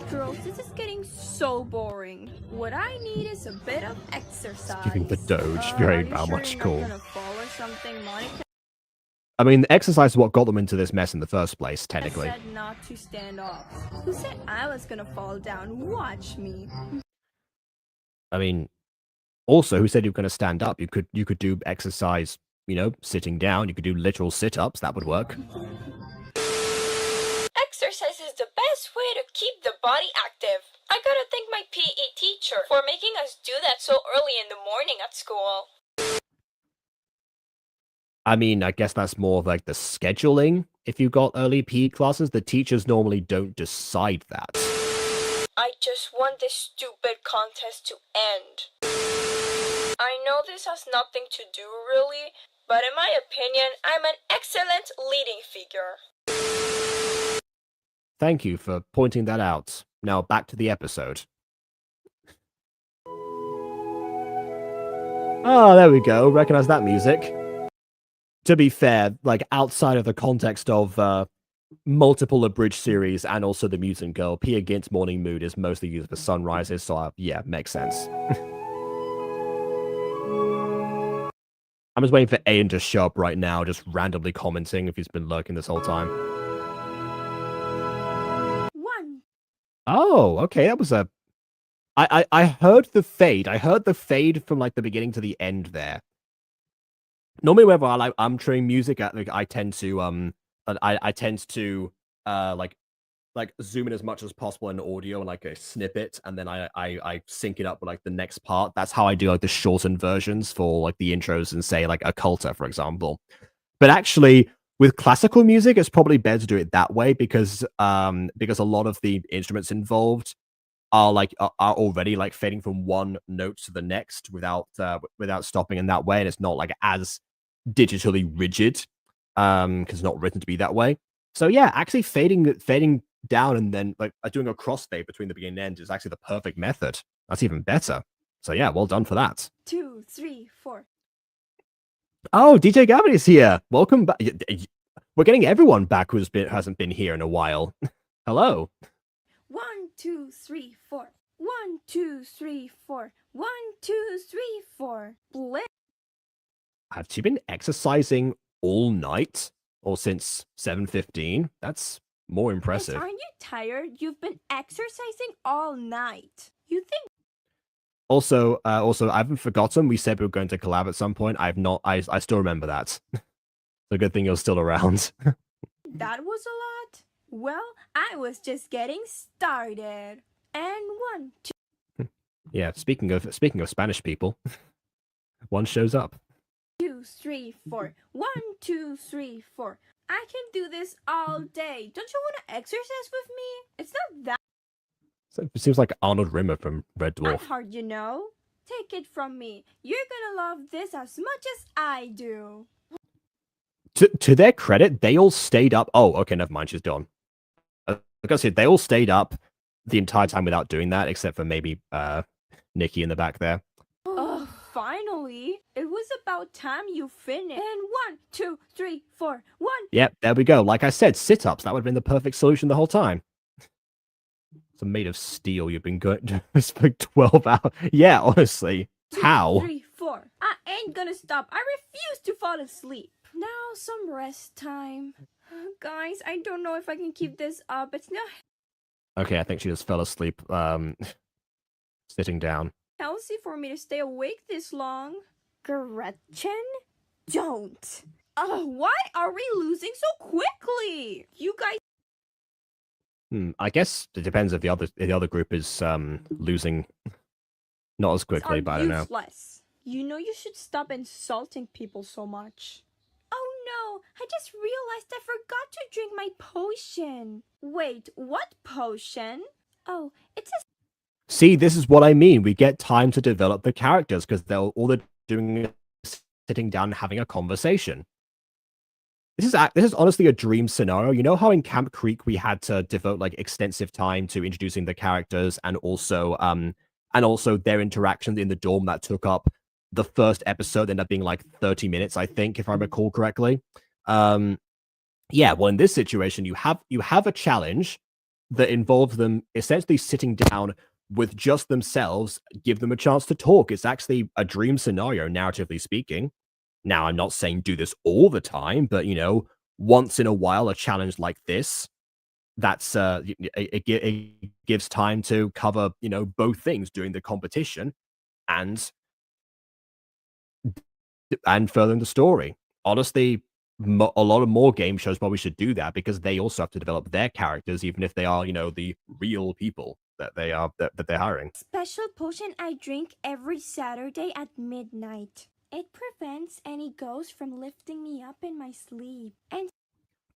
[SPEAKER 2] Girls, this is getting so boring. What I need is a bit of exercise.
[SPEAKER 1] Giving the Doge very much cool.
[SPEAKER 2] Gonna fall or something, Monica?
[SPEAKER 1] I mean, the exercise is what got them into this mess in the first place, technically.
[SPEAKER 2] I said not to stand up. Who said I was gonna fall down? Watch me.
[SPEAKER 1] I mean, also, who said you were going to stand up? You could do exercise, sitting down. You could do literal sit-ups. That would work.
[SPEAKER 3] Exercise is the best way to keep the body active. I gotta thank my PE teacher for making us do that so early in the morning at school.
[SPEAKER 1] I mean, I guess that's more of like the scheduling. If you got early PE classes, the teachers normally don't decide that.
[SPEAKER 3] I just want this stupid contest to end. I know this has nothing to do really, but in my opinion, I'm an excellent leading figure.
[SPEAKER 1] Thank you for pointing that out. Now back to the episode. Oh, there we go. Recognize that music. To be fair, like outside of the context of multiple abridged series and also the Mutant Girl, Pia Gint's Morning Mood is mostly used for sunrises, so yeah, makes sense. I'm just waiting for Aiden to show up right now, just randomly commenting if he's been lurking this whole time. Oh, okay, that was a... I heard the fade. I heard the fade from like the beginning to the end there. Normally, whenever I like umptering music, I tend to I tend to like zoom in as much as possible in audio and like a snippet, and then I sync it up with like the next part. That's how I do like the shortened versions for like the intros and say like Occulta, for example. But actually, with classical music, it's probably better to do it that way because a lot of the instruments involved are already like fading from one note to the next without stopping in that way, and it's not like as digitally rigid because it's not written to be that way. So yeah, actually fading down and then like doing a crossfade between the beginning and end is actually the perfect method. That's even better. So yeah, well done for that.
[SPEAKER 2] 2, 3, 4.
[SPEAKER 1] Oh, DJ Gavin is here. Welcome back. We're getting everyone back who hasn't been here in a while. Hello.
[SPEAKER 2] 1, 2, 3, 4. 1, 2, 3, 4. 1, 2, 3, 4. Blip.
[SPEAKER 1] Have you been exercising all night or since 7:15? That's more impressive.
[SPEAKER 2] Aren't you tired? You've been exercising all night. You think?
[SPEAKER 1] Also, I haven't forgotten. We said we were going to collab at some point. I've not. I still remember that. It's a good thing you're still around.
[SPEAKER 2] That was a lot. Well, I was just getting started. And 1, 2.
[SPEAKER 1] Yeah. Speaking of Spanish people, one shows up.
[SPEAKER 2] 2, 3, 4. 1, 2, 3, 4. I can do this all day. Don't you want to exercise with me? It's not that
[SPEAKER 1] So it seems like Arnold Rimmer from Red Dwarf.
[SPEAKER 2] hard, you know. Take it from me. You're gonna love this as much as I do.
[SPEAKER 1] To their credit, they all stayed up. Oh, okay, never mind. She's done. Like I said, they all stayed up the entire time without doing that, except for maybe Nikki in the back there.
[SPEAKER 2] Oh, finally. It was about time you finished. And 1, 2, 3, 4. 1.
[SPEAKER 1] Yep, there we go. Like I said, sit-ups. That would have been the perfect solution the whole time. It's made of steel. You've been going for like 12 hours. Yeah, honestly.
[SPEAKER 2] 2,
[SPEAKER 1] How?
[SPEAKER 2] 3, 4. I ain't gonna stop. I refuse to fall asleep. Now some rest time. Guys, I don't know if I can keep this up. It's not
[SPEAKER 1] Okay, I think she just fell asleep sitting down.
[SPEAKER 2] healthy for me to stay awake this long. Gretchen? Don't. Why are we losing so quickly? You guys.
[SPEAKER 1] I guess it depends if the other group is losing not as quickly, but I don't know.
[SPEAKER 2] Useless. You know you should stop insulting people so much. Oh no, Oh, I just realized I forgot to drink my potion. Wait, what potion? Oh, it's a...
[SPEAKER 1] See, this is what I mean. We get time to develop the characters because all they're doing is sitting down and having a conversation. This is honestly a dream scenario. You know how in Camp Creek we had to devote like extensive time to introducing the characters and also their interactions in the dorm that took up the first episode ended up being like 30 minutes, I think, if I recall correctly. Yeah, well, in this situation, you have a challenge that involves them essentially sitting down with just themselves, give them a chance to talk. It's actually a dream scenario, narratively speaking. Now, I'm not saying do this all the time, but, you know, once in a while, a challenge like this, that's it gives time to cover, you know, both things during the competition and furthering the story. Honestly, a lot of more game shows probably should do that because they also have to develop their characters, even if they are, you know, the real people that they are that they're hiring.
[SPEAKER 2] special potion I drink every Saturday at midnight. It prevents any ghosts from lifting me up in my sleep. And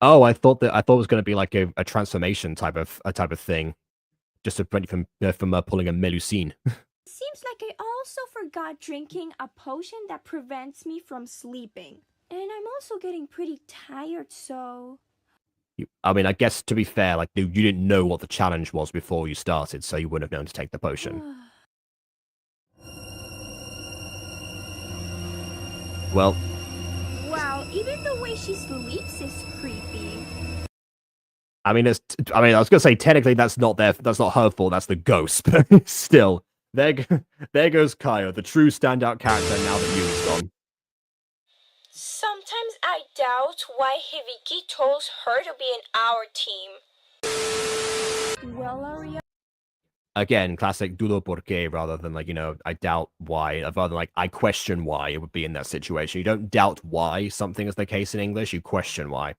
[SPEAKER 1] Oh, I thought it was going to be like a transformation type of thing, just to prevent you from pulling a Melusine.
[SPEAKER 2] seems like I also forgot drinking a potion that prevents me from sleeping. And I'm also getting pretty tired, so...
[SPEAKER 1] I mean, I guess to be fair, like you didn't know what the challenge was before you started, so you wouldn't have known to take the potion. Well,
[SPEAKER 2] Wow, even the way she sleeps is creepy.
[SPEAKER 1] I mean, I was gonna say technically that's not her fault. That's the ghost, but still, there goes Kaio, the true standout character. Now that Yui's gone.
[SPEAKER 3] Sometimes I doubt why Hibiki told her to be in our team.
[SPEAKER 2] Well, Aria...
[SPEAKER 1] Again, classic dudo por qué rather than like, you know, I doubt why, rather than like I question why it would be in that situation. You don't doubt why something is the case in English. You question why.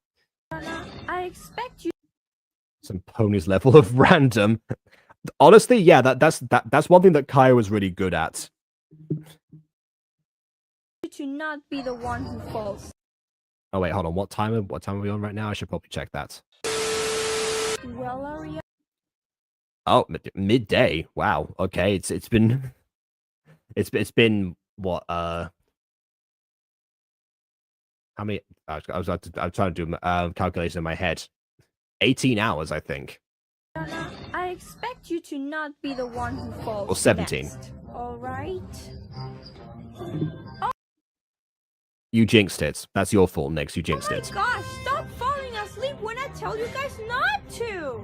[SPEAKER 2] I expect you
[SPEAKER 1] Some pony's level of random. Honestly, yeah, that's one thing that Kaio was really good at.
[SPEAKER 2] to not be the one who falls.
[SPEAKER 1] Oh wait, hold on. What time are we on right now? I should probably check that.
[SPEAKER 2] Well, Aria...
[SPEAKER 1] Oh, midday. Wow. Okay, it's been what how many? I was trying to do calculation in my head. 18 hours, I think.
[SPEAKER 2] I expect you to not be the one who falls.
[SPEAKER 1] Or 17.
[SPEAKER 2] Next. All right.
[SPEAKER 1] You jinxed it. That's your fault, Nix. You jinxed it.
[SPEAKER 2] Oh my gosh! Stop falling asleep when I tell you guys not to.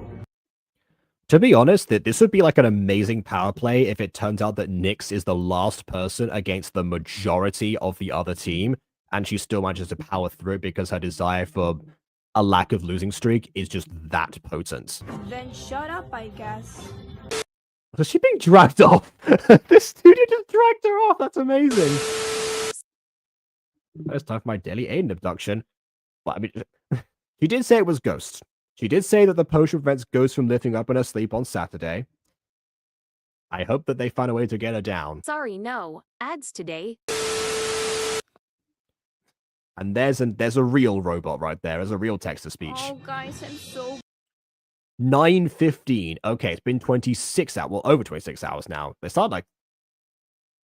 [SPEAKER 1] To be honest, this would be like an amazing power play if it turns out that Nyx is the last person against the majority of the other team, and she still manages to power through because her desire for a lack of losing streak is just that potent.
[SPEAKER 2] Then shut up, I guess.
[SPEAKER 1] Was she being dragged off? This studio just dragged her off. That's amazing. It's time for my daily Aiden abduction. But I mean, she did say it was ghosts. She did say that the potion prevents ghosts from lifting up in her sleep on Saturday. I hope that they find a way to get her down.
[SPEAKER 5] Sorry, no. Ads today.
[SPEAKER 1] And there's a real robot right there. There's a real text-to-speech.
[SPEAKER 2] Oh, guys, I'm so...
[SPEAKER 1] 9:15. Okay, it's been 26 hours. Well, over 26 hours now. They started like...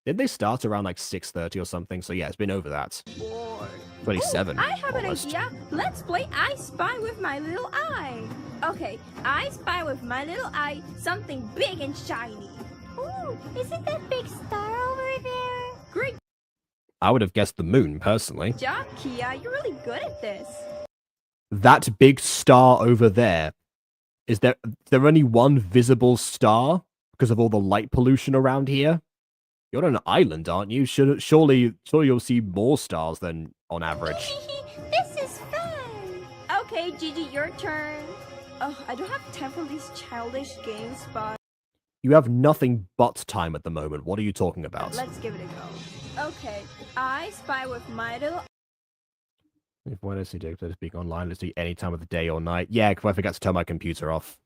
[SPEAKER 1] Did they start around like 6:30 or something? So yeah, it's been over that.
[SPEAKER 2] bored.
[SPEAKER 1] 27.
[SPEAKER 2] Oh, I have
[SPEAKER 1] almost.
[SPEAKER 2] an idea. Let's play I Spy with my little eye. Okay, I spy with my little eye something big and shiny. Ooh, isn't that big star over there? Great
[SPEAKER 1] I would have guessed the moon, personally.
[SPEAKER 2] job, Kia. You're really good at this.
[SPEAKER 1] That big star over there. Is there only one visible star because of all the light pollution around here? You're on an island, aren't you? Surely you'll see more stars than on average.
[SPEAKER 2] This is fun. Okay, Gigi, your turn. Oh, I don't have time for these childish games, but
[SPEAKER 1] You have nothing but time at the moment. What are you talking about?
[SPEAKER 2] let's give it a go. Okay, I spy with my little...
[SPEAKER 1] If when I see Jake to speak online, let's see any time of the day or night. Yeah, because I forgot to turn my computer off.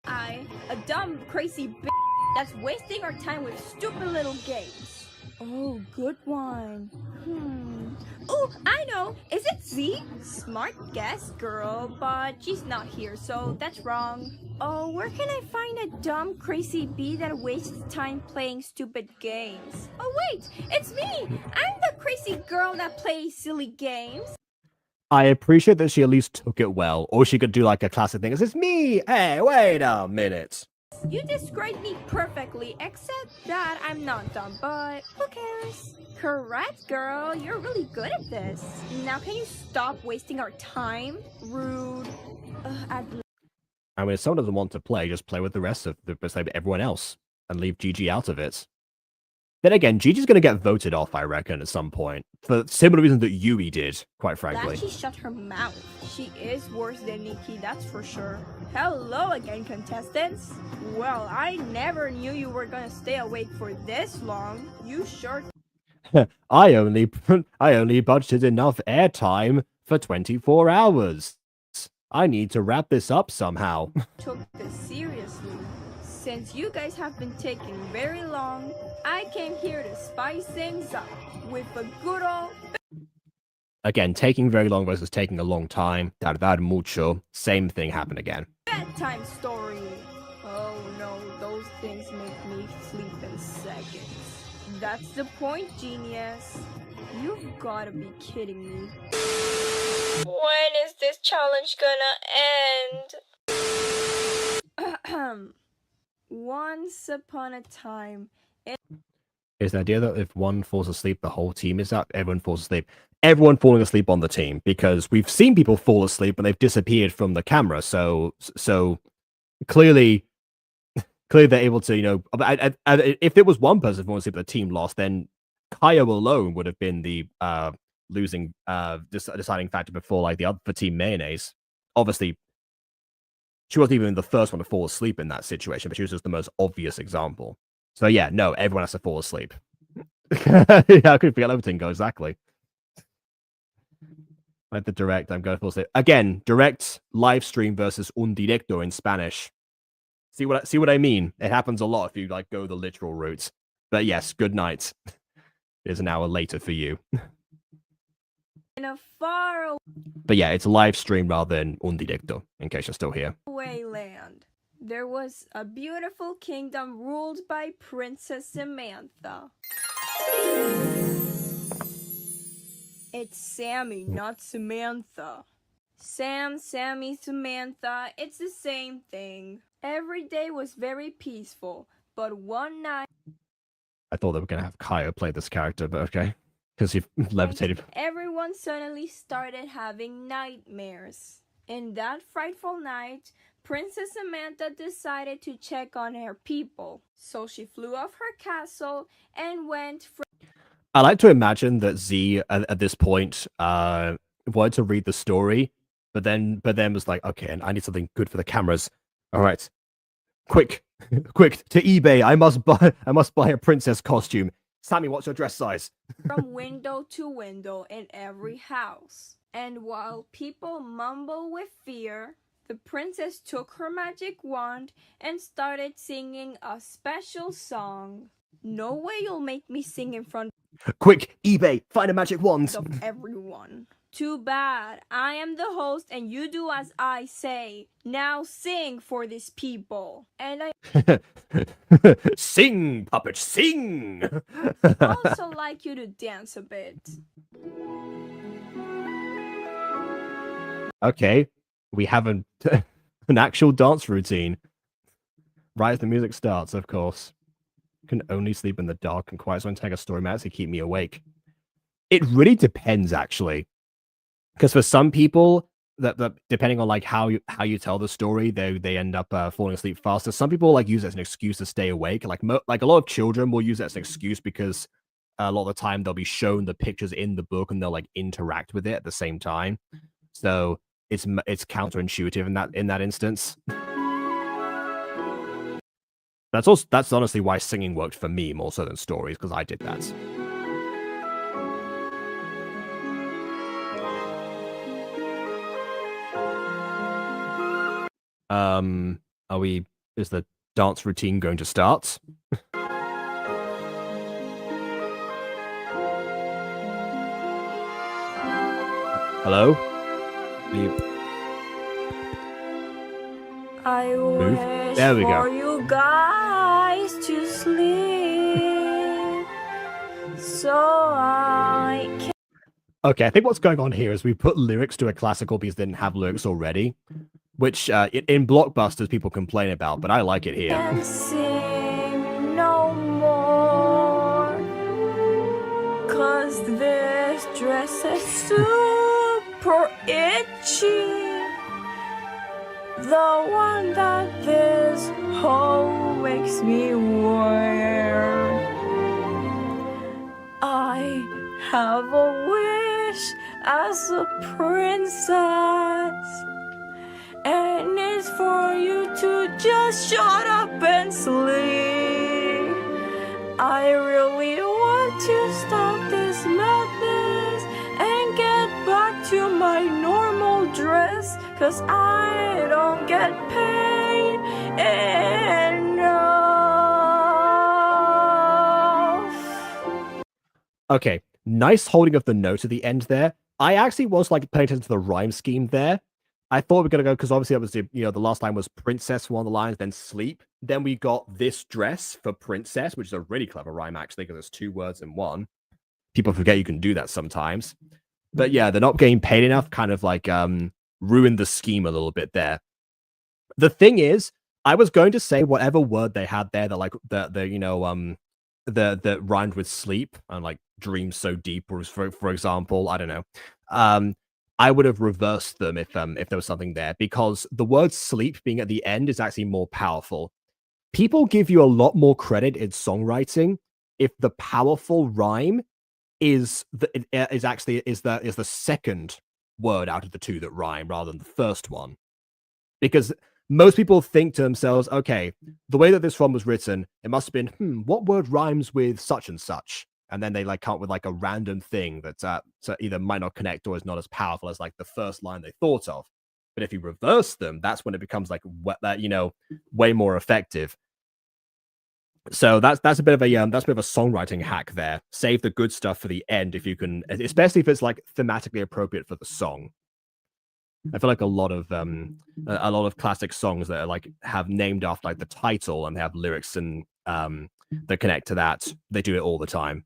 [SPEAKER 2] eye, a dumb, crazy bitch that's wasting our time with stupid little games. Oh, good one. Ooh, Oh, I know. Is it Z? Smart guess, girl, but she's not here, so that's wrong. Oh, where can I find a dumb, crazy bee that wastes time playing stupid games? Oh, wait, it's me! I'm the crazy girl that plays silly games.
[SPEAKER 1] I appreciate that she at least took it well, or she could do like a classic thing. It's me! Hey, wait a minute.
[SPEAKER 2] You described me perfectly, except that I'm not dumb, but who cares? Correct, girl. You're really good at this. Now can you stop wasting our time? Rude.
[SPEAKER 1] I mean, if someone doesn't want to play, just play with the rest of everyone else and leave Gigi out of it. Then again, Gigi's going to get voted off, I reckon, at some point. For similar reasons that Yui did, quite frankly.
[SPEAKER 2] That she shut her mouth. She is worse than Nikki, that's for sure. Hello again, contestants. Well, I never knew you were going to stay awake for this long. You sure...
[SPEAKER 1] I only budgeted enough airtime for 24 hours. I need to wrap this up somehow.
[SPEAKER 2] Took this seriously. Since you guys have been taking very long, I came here to spice things up with a good old...
[SPEAKER 1] Again, taking very long versus taking a long time. Tardar mucho. Same thing happened again.
[SPEAKER 2] bedtime story. Oh no, those things make me sleep in seconds. That's the point, genius. You've gotta be kidding me.
[SPEAKER 3] When is this challenge gonna end?
[SPEAKER 2] Once upon a time,
[SPEAKER 1] Is the idea that if one falls asleep, the whole team is up? Everyone falls asleep. Everyone falling asleep on the team, because we've seen people fall asleep and they've disappeared from the camera. So clearly they're able to, you know, if there was one person falling asleep and the team lost, then Kaya alone would have been the losing deciding factor before like the other for Team Mayonnaise. Obviously, she wasn't even the first one to fall asleep in that situation, but she was just the most obvious example. So yeah, no, everyone has to fall asleep. Yeah, I could forget everything go exactly. Like the direct, I'm going to fall asleep. Again, direct live stream versus un directo in Spanish. See what I mean? It happens a lot if you like go the literal route. But yes, good night. It is an hour later for you.
[SPEAKER 2] in a far
[SPEAKER 1] But yeah, it's a live stream rather than un directo, in case you're still here.
[SPEAKER 2] away land, there was a beautiful kingdom ruled by Princess Samantha. It's Sammy, not Samantha. Sam, Sammy, Samantha, it's the same thing. Every day was very peaceful, but one night...
[SPEAKER 1] I thought they were going to have Kaya play this character, but okay. Because you've levitated.
[SPEAKER 2] Everyone suddenly started having nightmares. In that frightful night, Princess Samantha decided to check on her people. So she flew off her castle and went...
[SPEAKER 1] I like to imagine that Z at this point wanted to read the story, but then was like, okay, I need something good for the cameras. All right, quick to eBay. I must buy a princess costume. Sammy, what's your dress size?
[SPEAKER 2] from window to window in every house. And while people mumble with fear, the princess took her magic wand and started singing a special song. No way you'll make me sing in front
[SPEAKER 1] Quick, eBay, find a magic wand.
[SPEAKER 2] of everyone. Too bad. I am the host and you do as I say. Now sing for these people. And I
[SPEAKER 1] Sing, puppet, sing.
[SPEAKER 2] also like you to dance a bit.
[SPEAKER 1] Okay, we have an actual dance routine. Right as the music starts, of course. Can only sleep in the dark and quiet zone tag a story matters to keep me awake. It really depends, actually, because for some people, that depending on like how you tell the story, they end up falling asleep faster. Some people like use it as an excuse to stay awake. Like a lot of children will use it as an excuse because a lot of the time they'll be shown the pictures in the book and they'll like interact with it at the same time. So it's counterintuitive in that instance. That's honestly why singing worked for me more so than stories, because I did that. Is the dance routine going to start? Hello? Sleep.
[SPEAKER 2] I wish
[SPEAKER 1] There we
[SPEAKER 2] for
[SPEAKER 1] go.
[SPEAKER 2] you guys to sleep, so I can.
[SPEAKER 1] Okay, I think what's going on here is we put lyrics to a classical piece that didn't have lyrics already, which in blockbusters people complain about, but I like it here.
[SPEAKER 2] And sing no more, 'cause this dress is super itchy, the one that this hoe makes me wear. I have a wish as a princess, and it's for you to just shut up and sleep. I really want to stop this madness and get back to my normal dress, 'cause I don't get paid enough.
[SPEAKER 1] Okay, nice holding of the note at the end there. I actually was like paying attention to the rhyme scheme there. I thought we were gonna go because obviously that was the last line was princess, one of the lines, then sleep. Then we got this dress for princess, which is a really clever rhyme actually because it's 2 words in one. People forget you can do that sometimes. But yeah, they're not getting paid enough kind of like ruined the scheme a little bit there. The thing is, I was going to say whatever word they had there that like that rhymed with sleep and like dream so deep, or for example, I don't know. I would have reversed them if there was something there, because the word sleep being at the end is actually more powerful. People give you a lot more credit in songwriting if the powerful rhyme is the second word out of the 2 that rhyme rather than the first one. Because most people think to themselves, okay, the way that this one was written, it must have been, what word rhymes with such and such? And then they like come up with like a random thing that so either might not connect or is not as powerful as like the first line they thought of. But if you reverse them, that's when it becomes like way more effective. So that's a bit of a songwriting hack there. Save the good stuff for the end if you can, especially if it's like thematically appropriate for the song. I feel like a lot of classic songs that are like have named after like the title and they have lyrics and that connect to that. They do it all the time.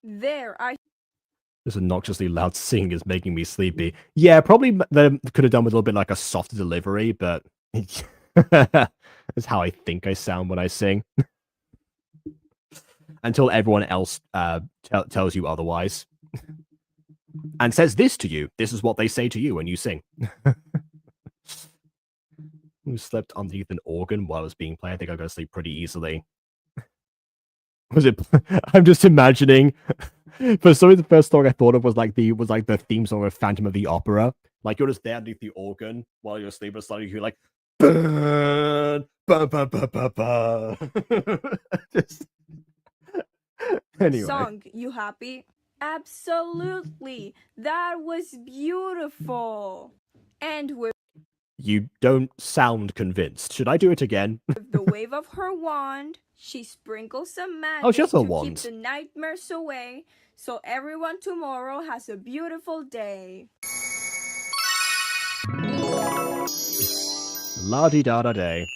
[SPEAKER 1] This obnoxiously loud singing is making me sleepy. Yeah, probably they could have done with a little bit like a softer delivery, but that's how I think I sound when I sing. Until everyone else tells you otherwise. And says this to you. This is what they say to you when you sing. Who slept underneath an organ while it was being played? I think I go to sleep pretty easily. Was it? I'm just imagining. For some reason, the first song I thought of was like the theme song of Phantom of the Opera. Like you're just there underneath the organ while you're asleep, and suddenly you're like, burn, ba ba ba ba ba. Just... Anyway.
[SPEAKER 2] Song, you happy? Absolutely. That was beautiful. And with
[SPEAKER 1] You don't sound convinced. Should I do it again?
[SPEAKER 2] the wave of her wand, she sprinkles some magic
[SPEAKER 1] Oh, she has a
[SPEAKER 2] to
[SPEAKER 1] wand.
[SPEAKER 2] keep the nightmares away, so everyone tomorrow has a beautiful day.
[SPEAKER 1] La-di-da-da-day.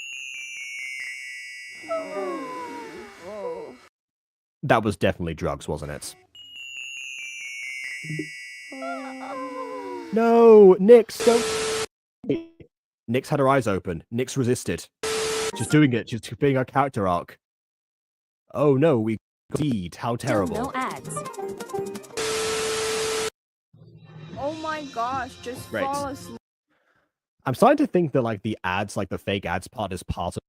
[SPEAKER 1] That was definitely drugs, wasn't it? No, Nyx, don't. Nyx had her eyes open. Nyx resisted. She's doing it. She's being her character arc. Oh no, we indeed. How terrible.
[SPEAKER 5] No ads.
[SPEAKER 2] Oh my gosh, just fall asleep.
[SPEAKER 1] I'm starting to think that like the ads, like the fake ads part is part of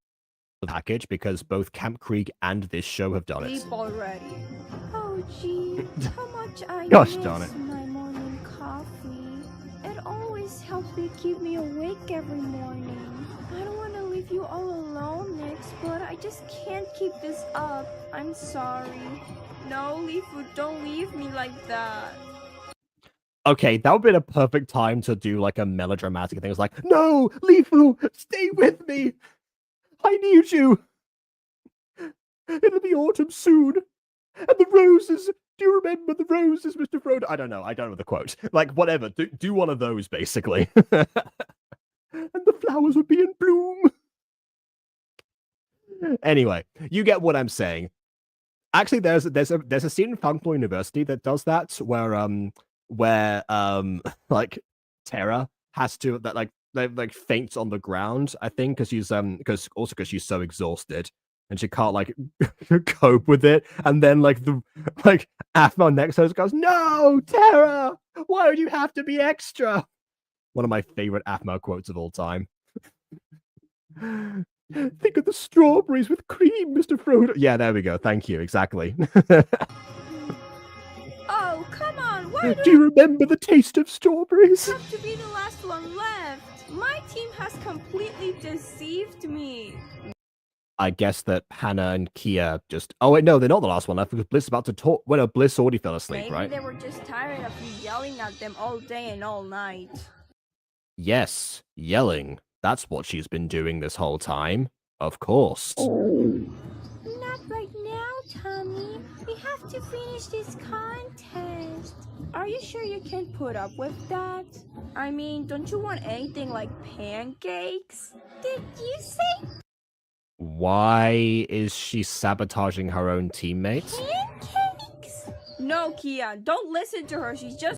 [SPEAKER 1] the package because both Camp Creek and this show have done it.
[SPEAKER 2] Sleep already.
[SPEAKER 4] Oh gee, how much I
[SPEAKER 1] Gosh
[SPEAKER 4] miss
[SPEAKER 1] darn it.
[SPEAKER 4] my morning coffee. It always helps me keep me awake every morning. I don't want to leave you all alone, Nyx, but I just can't keep this up. I'm sorry.
[SPEAKER 2] No, Leafu, don't leave me like that.
[SPEAKER 1] Okay, that would be a perfect time to do like a melodramatic thing. It's like, no, Leafu, stay with me. I need you. It'll be autumn soon, and the roses Do you remember the roses, Mr. Frodo? I don't know the quote. Like, whatever. Do one of those, basically. And the flowers would be in bloom. Anyway, you get what I'm saying. Actually, there's a scene in Falconfall University that does that, where like Terra has to like faints on the ground, I think, because she's so exhausted and she can't like cope with it, and then like Aphmau next to her goes, "No, Terra, why would you have to be extra?" One of my favorite Aphmau quotes of all time. Think of the strawberries with cream, Mr. Frodo. Yeah, there we go. Thank you. Exactly.
[SPEAKER 4] Oh, come on. Why
[SPEAKER 1] Do you remember the taste of strawberries?
[SPEAKER 4] I have to be the last one left? My team has completely deceived me.
[SPEAKER 1] I guess that Hannah and Kia just... Oh, wait, no, they're not the last one left because Bliss is about to talk... Well, no, Bliss already fell asleep,
[SPEAKER 4] Maybe
[SPEAKER 1] right?
[SPEAKER 4] they were just tired of you yelling at them all day and all night.
[SPEAKER 1] Yes, yelling. That's what she's been doing this whole time. Of course.
[SPEAKER 4] Not right now, Tommy. We have to finish this contest. Are you sure you can put up with that? I mean, don't you want anything like pancakes? Did you say
[SPEAKER 1] Why is she sabotaging her own teammates?
[SPEAKER 4] pancakes? No, Kia, don't listen to her. She's just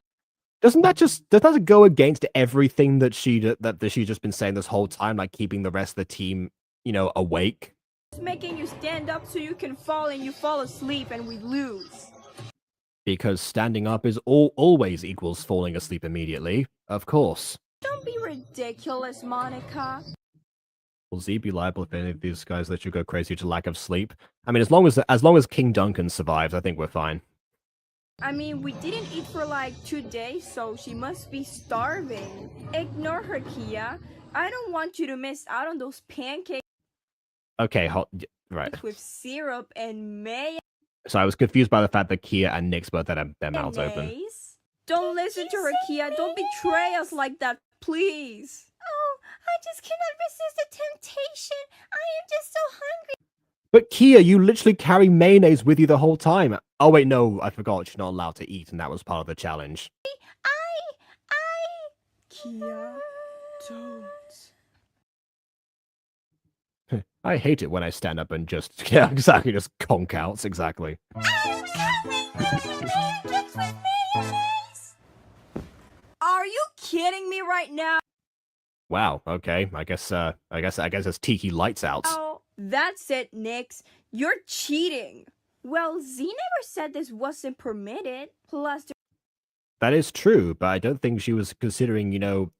[SPEAKER 1] Doesn't that go against everything that she's just been saying this whole time, like keeping the rest of the team, awake?
[SPEAKER 4] making you stand up so you can fall and you fall asleep and we lose.
[SPEAKER 1] Because standing up is always equals falling asleep immediately, of course.
[SPEAKER 4] Don't be ridiculous, Monica.
[SPEAKER 1] Will Z be liable if any of these guys let you go crazy due to lack of sleep? I mean, as long as King Duncan survives, I think we're fine.
[SPEAKER 4] I mean, we didn't eat for like 2 days, so she must be starving. Ignore her, Kia. I don't want you to miss out on those pancakes
[SPEAKER 1] Okay, right.
[SPEAKER 4] with syrup and mayonnaise.
[SPEAKER 1] So I was confused by the fact that Kia and Nyx both had their mouths open.
[SPEAKER 4] Don't listen to her, Kia. Don't betray us like that, please. Oh, I just cannot resist the temptation. I am just so hungry.
[SPEAKER 1] But Kia, you literally carry mayonnaise with you the whole time. Oh wait, no, I forgot she's not allowed to eat, and that was part of the challenge.
[SPEAKER 4] Kia, don't.
[SPEAKER 1] I hate it when I stand up and just, yeah, exactly, just conk out, exactly.
[SPEAKER 4] Are you kidding me right now?
[SPEAKER 1] Wow, okay, I guess it's Tiki lights out.
[SPEAKER 4] Oh, that's it, Nyx. You're cheating. Well, Z never said this wasn't permitted. Plus,
[SPEAKER 1] That is true, but I don't think she was considering,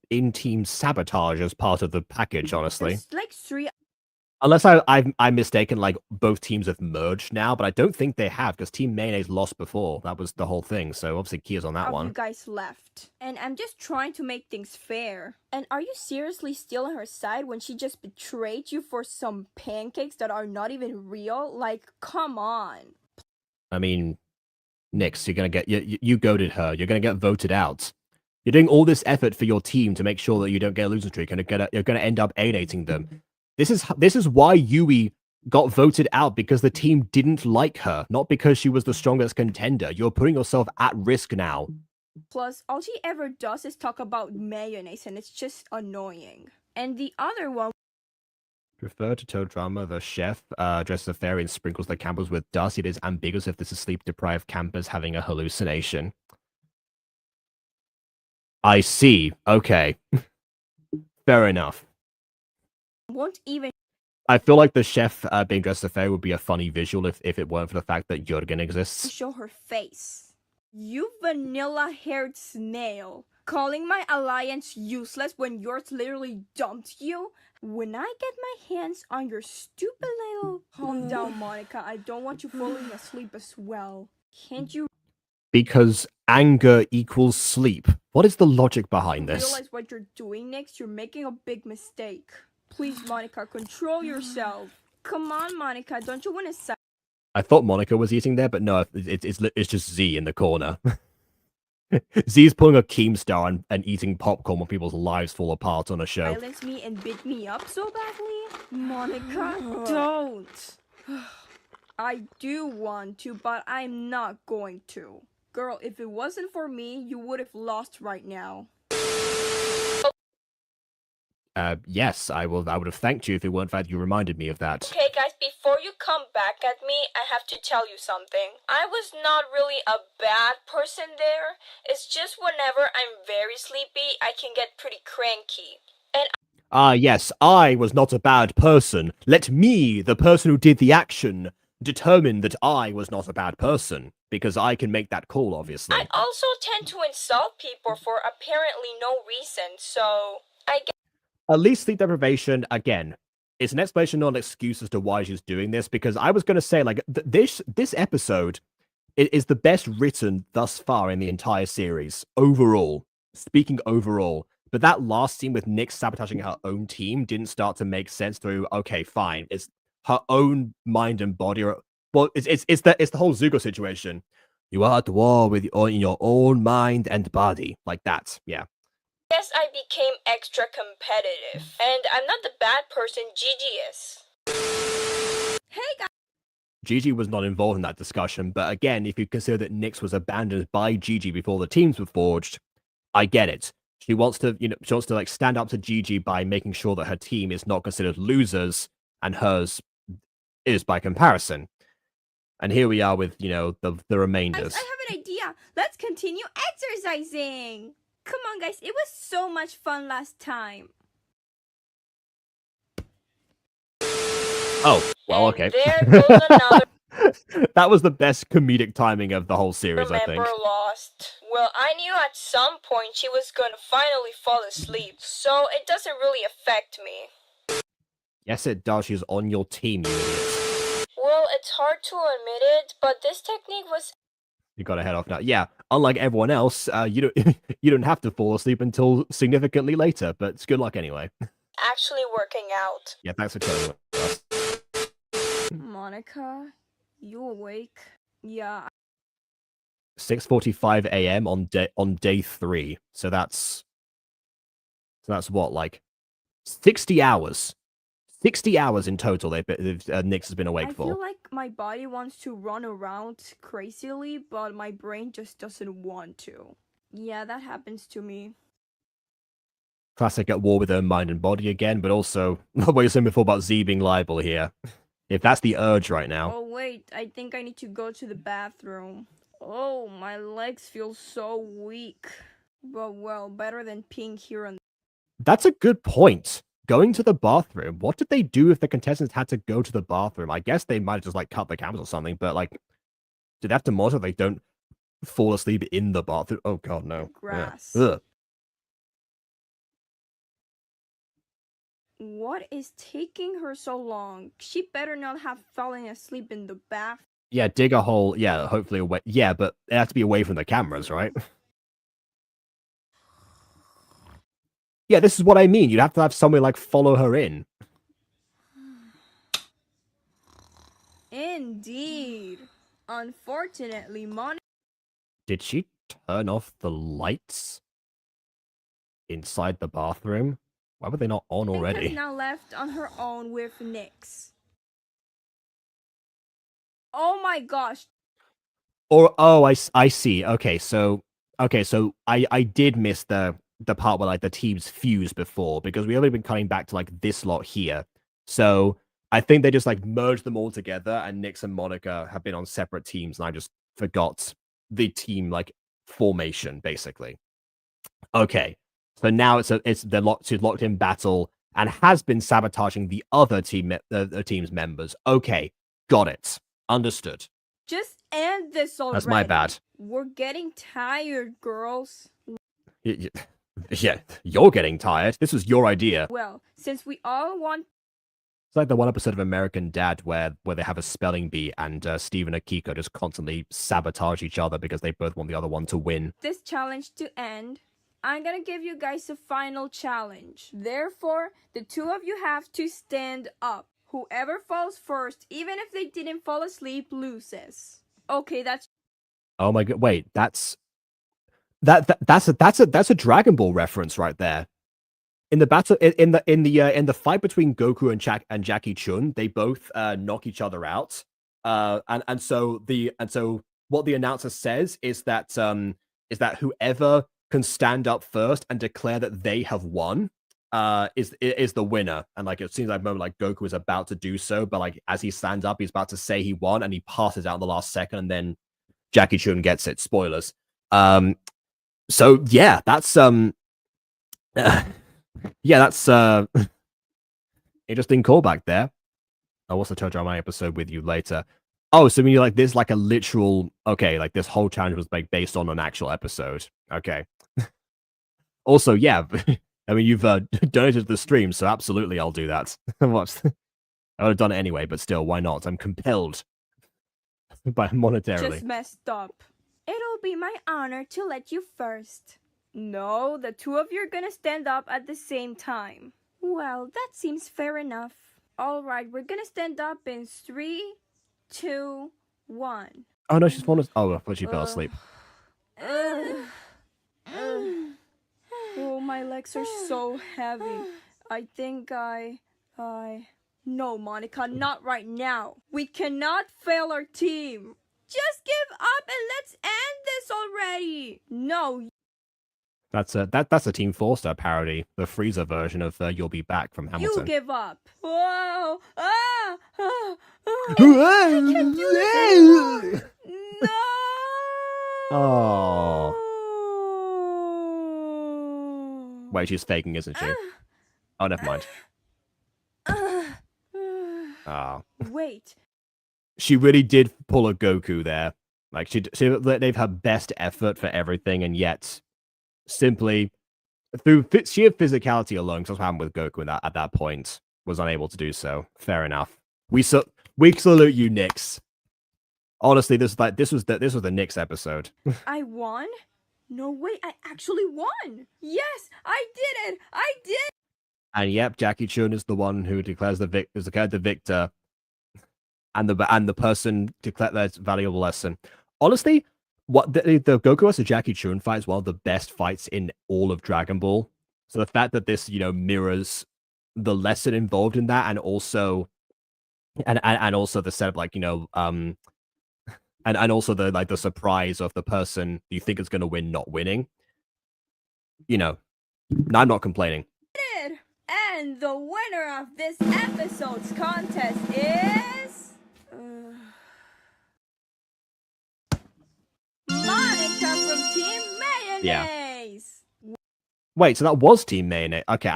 [SPEAKER 1] in-team sabotage as part of the package, honestly.
[SPEAKER 4] there's like 3
[SPEAKER 1] Unless I'm mistaken, like, both teams have merged now, but I don't think they have, because Team Mayonnaise lost before. That was the whole thing, so obviously Kia's on that
[SPEAKER 4] of
[SPEAKER 1] one.
[SPEAKER 4] you guys left. And I'm just trying to make things fair. And are you seriously still on her side when she just betrayed you for some pancakes that are not even real? Like, come on.
[SPEAKER 1] I mean, Nyx, you're gonna get you goaded her. You're gonna get voted out. You're doing all this effort for your team to make sure that you don't get a losing streak, and you're gonna end up alienating them. This is why Yui got voted out, because the team didn't like her, not because she was the strongest contender. You're putting yourself at risk now.
[SPEAKER 4] Plus, all she ever does is talk about mayonnaise, and it's just annoying. And the other one,
[SPEAKER 1] Refer to Toad Drama, the chef dresses a fairy and sprinkles the campers with dust. It is ambiguous if this is sleep-deprived campers having a hallucination. I see. Okay. Fair enough.
[SPEAKER 4] won't even
[SPEAKER 1] I feel like the chef being dressed as a fairy would be a funny visual if it weren't for the fact that Jurgen exists.
[SPEAKER 4] show her face. You vanilla-haired snail. Calling my alliance useless when yours literally dumped you? When I get my hands on your stupid little... Calm down, Monica. I don't want you falling asleep as well. Can't you
[SPEAKER 1] Because anger equals sleep. What is the logic behind this?
[SPEAKER 4] realize what you're doing next? You're making a big mistake. Please, Monica, control yourself. Come on, Monica. Don't you want to say...
[SPEAKER 1] I thought Monica was eating there, but no, it's just Z in the corner. Z's pulling a Keemstar and eating popcorn when people's lives fall apart on a show.
[SPEAKER 4] silence me and beat me up so badly? Monica, don't.
[SPEAKER 2] I do want to, but I'm not going to. Girl, if it wasn't for me, you would have lost right now.
[SPEAKER 1] Yes, I would have thanked you if it weren't that you reminded me of that.
[SPEAKER 3] Okay, guys, before you come back at me, I have to tell you something. I was not really a bad person there. It's just whenever I'm very sleepy, I can get pretty cranky. And
[SPEAKER 1] Yes, I was not a bad person. Let me, the person who did the action, determine that I was not a bad person. Because I can make that call, obviously.
[SPEAKER 3] I also tend to insult people for apparently no reason, so I guess.
[SPEAKER 1] At least sleep deprivation, again, it's an explanation, not an excuse as to why she's doing this, because I was going to say, like, this episode is the best written thus far in the entire series, overall. Speaking overall. But that last scene with Nyx sabotaging her own team didn't start to make sense through, okay, fine, it's her own mind and body, or, well, it's the whole Zuko situation. You are at war with in your own mind and body. Like that, yeah.
[SPEAKER 3] Guess I became extra competitive. And I'm not the bad person Gigi is.
[SPEAKER 2] Hey guys!
[SPEAKER 1] Gigi was not involved in that discussion, but again, if you consider that Nyx was abandoned by Gigi before the teams were forged, I get it. She wants to, like stand up to Gigi by making sure that her team is not considered losers and hers is by comparison. And here we are with, the remainders.
[SPEAKER 2] Guys, I have an idea. Let's continue exercising. Come on, guys. It was so much fun last time.
[SPEAKER 1] Oh, well,
[SPEAKER 3] And
[SPEAKER 1] okay.
[SPEAKER 3] there goes another
[SPEAKER 1] That was the best comedic timing of the whole series, I think.
[SPEAKER 3] member lost. Well, I knew at some point she was gonna finally fall asleep, so it doesn't really affect me.
[SPEAKER 1] Yes, it does. She's on your team, you idiot.
[SPEAKER 3] Well, it's hard to admit it, but this technique was
[SPEAKER 1] You gotta head off now. Yeah, unlike everyone else, you don't you don't have to fall asleep until significantly later, but it's good luck anyway.
[SPEAKER 3] actually working out.
[SPEAKER 1] Yeah, thanks for telling us.
[SPEAKER 2] Monica, you awake? Yeah.
[SPEAKER 1] 6:45 a.m. on day 3. So that's what, like 60 hours. 60 hours in total. Nyx has been awake
[SPEAKER 2] I
[SPEAKER 1] for.
[SPEAKER 2] feel like my body wants to run around crazily, but my brain just doesn't want to. Yeah, that happens to me.
[SPEAKER 1] Classic at war with her mind and body again, but also what you were saying before about Z being liable here. If that's the urge right now.
[SPEAKER 2] Oh wait, I think I need to go to the bathroom. Oh, my legs feel so weak. But well, better than peeing here and
[SPEAKER 1] That's a good point. Going to the bathroom. What did they do if the contestants had to go to the bathroom? I guess they might have just like cut the cameras or something, but like, do they have to monitor they don't fall asleep in the bathroom? Oh god, no.
[SPEAKER 2] grass.
[SPEAKER 1] Yeah. Ugh.
[SPEAKER 2] What is taking her so long? She better not have fallen asleep in the bath.
[SPEAKER 1] Yeah, dig a hole. Yeah, hopefully away. Yeah, but it has to be away from the cameras, right? Yeah, this is what I mean. You'd have to have someone like follow her in.
[SPEAKER 2] Indeed. Unfortunately,
[SPEAKER 1] Did she turn off the lights inside the bathroom? Why were they not on
[SPEAKER 2] Monica
[SPEAKER 1] already?
[SPEAKER 2] is now left on her own with Nyx. Oh my gosh.
[SPEAKER 1] Or I see. Okay, so I did miss the part where like the teams fused before because we only been coming back to like this lot here. So I think they just like merged them all together, and Nyx and Monica have been on separate teams, and I just forgot the team like formation basically. Okay, so now she's locked in battle and has been sabotaging the other team's members. Okay, got it, understood.
[SPEAKER 2] Just end this already.
[SPEAKER 1] That's my bad.
[SPEAKER 2] We're getting tired, girls.
[SPEAKER 1] Yeah, you're getting tired. This was your idea.
[SPEAKER 2] Well, since we all want
[SPEAKER 1] It's like the one episode of American Dad where they have a spelling bee and Steve and Akiko just constantly sabotage each other because they both want the other one to win.
[SPEAKER 2] this challenge to end, I'm gonna give you guys a final challenge. Therefore, the two of you have to stand up. Whoever falls first, even if they didn't fall asleep, loses. Okay, that's
[SPEAKER 1] Oh my god! Wait, that's a Dragon Ball reference right there. In the battle, in the fight between Goku and Jackie Chun, they both knock each other out, And so what the announcer says is that whoever can stand up first and declare that they have won is the winner. And like it seems like a moment like Goku is about to do so, but like as he stands up, he's about to say he won, and he passes out in the last second, and then Jackie Chun gets it. Spoilers. So yeah, that's interesting callback there. I will also touch on my episode with you later. Oh, so when you like this, like a literal, okay, like this whole challenge was like based on an actual episode. Okay. Also, yeah, I mean, you've donated the stream, so absolutely I'll do that. I would have done it anyway, but still, why not? I'm compelled by monetarily.
[SPEAKER 2] Just messed up. It'll be my honor to let you first. No, the two of you are gonna stand up at the same time. Well, that seems fair enough. Alright, we're gonna stand up in 3, 2, 1.
[SPEAKER 1] Oh no, she's fallen. Oh, I thought she fell asleep.
[SPEAKER 2] Oh, my legs are so heavy. I think No, Monica, not right now. We cannot fail our team. Just give up and let's end this already. No.
[SPEAKER 1] That's a Team Forster parody, the Freezer version of "You'll Be Back" from Hamilton.
[SPEAKER 2] You give up. Whoa! I
[SPEAKER 1] can't
[SPEAKER 2] can't do this anymore. No.
[SPEAKER 1] Oh. Wait, she's faking, isn't she? Oh, never mind. Oh.
[SPEAKER 2] Wait.
[SPEAKER 1] She really did pull a Goku there. Like she gave her best effort for everything, and yet simply through sheer physicality alone, because that's what happened with Goku at that point, was unable to do so. Fair enough. We salute you, Nyx. Honestly, this was the Nyx episode.
[SPEAKER 2] I won? No way, I actually won! Yes, I did it! I did!
[SPEAKER 1] And yep, Jackie Chun is the one who declared the victor, and the person declared that valuable lesson. Honestly, what the Goku vs Jackie Chun fight is one of the best fights in all of Dragon Ball. So the fact that this mirrors the lesson involved in that, and also the setup, like and also the surprise of the person you think is going to win not winning. I'm not complaining.
[SPEAKER 2] And the winner of this episode's contest is Monica from Team Mayonnaise.
[SPEAKER 1] Yeah. Wait, so that was Team Mayonnaise. Okay,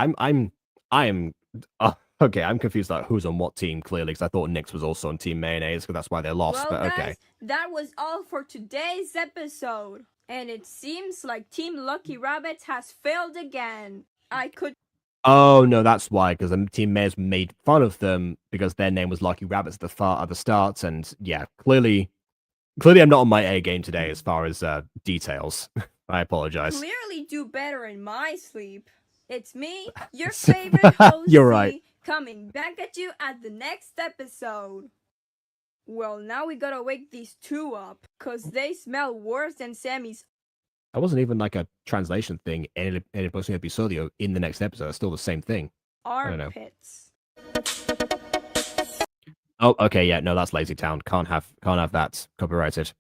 [SPEAKER 1] okay, I'm confused about who's on what team, clearly, because I thought Nyx was also on Team Mayonnaise, because that's why they lost,
[SPEAKER 2] Well,
[SPEAKER 1] but okay.
[SPEAKER 2] Guys, that was all for today's episode. And it seems like Team Lucky Rabbit has failed again.
[SPEAKER 1] Oh, no, that's why, because the Team Mayonnaise made fun of them because their name was Lucky Rabbits at the start, and yeah, clearly I'm not on my A game today as far as details. I apologize.
[SPEAKER 2] Clearly do better in my sleep. It's me, your favorite host,
[SPEAKER 1] You're right.
[SPEAKER 2] coming back at you at the next episode. Well, now we gotta wake these two up, cause they smell worse than Sammy's.
[SPEAKER 1] That wasn't even like a translation thing. El próximo episodio in the next episode. It's still the same thing.
[SPEAKER 2] Armpits.
[SPEAKER 1] Oh, okay, yeah, no, that's Lazy Town. Can't have that copyrighted.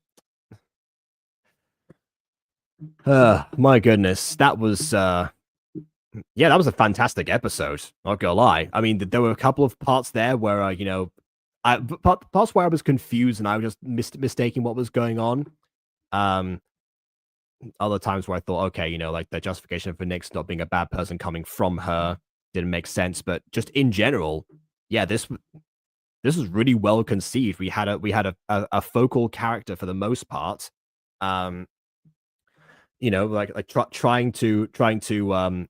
[SPEAKER 1] My goodness, that was that was a fantastic episode. Not gonna lie. I mean, there were a couple of parts there where parts where I was confused and I was just mistaking what was going on. Other times where I thought, okay, like the justification for Nyx not being a bad person coming from her didn't make sense. But just in general, yeah, this was really well conceived. We had a focal character for the most part. Trying to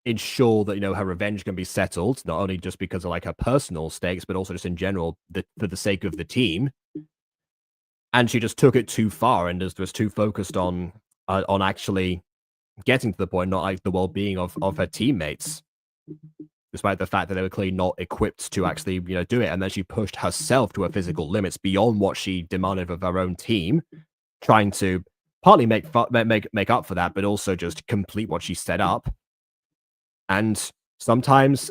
[SPEAKER 1] ensure that her revenge can be settled, not only just because of like her personal stakes, but also just in general for the sake of the team. And she just took it too far and was too focused on actually getting to the point, not like the well-being of her teammates, despite the fact that they were clearly not equipped to actually do it. And then she pushed herself to her physical limits beyond what she demanded of her own team, trying to partly make up for that, but also just complete what she set up. And sometimes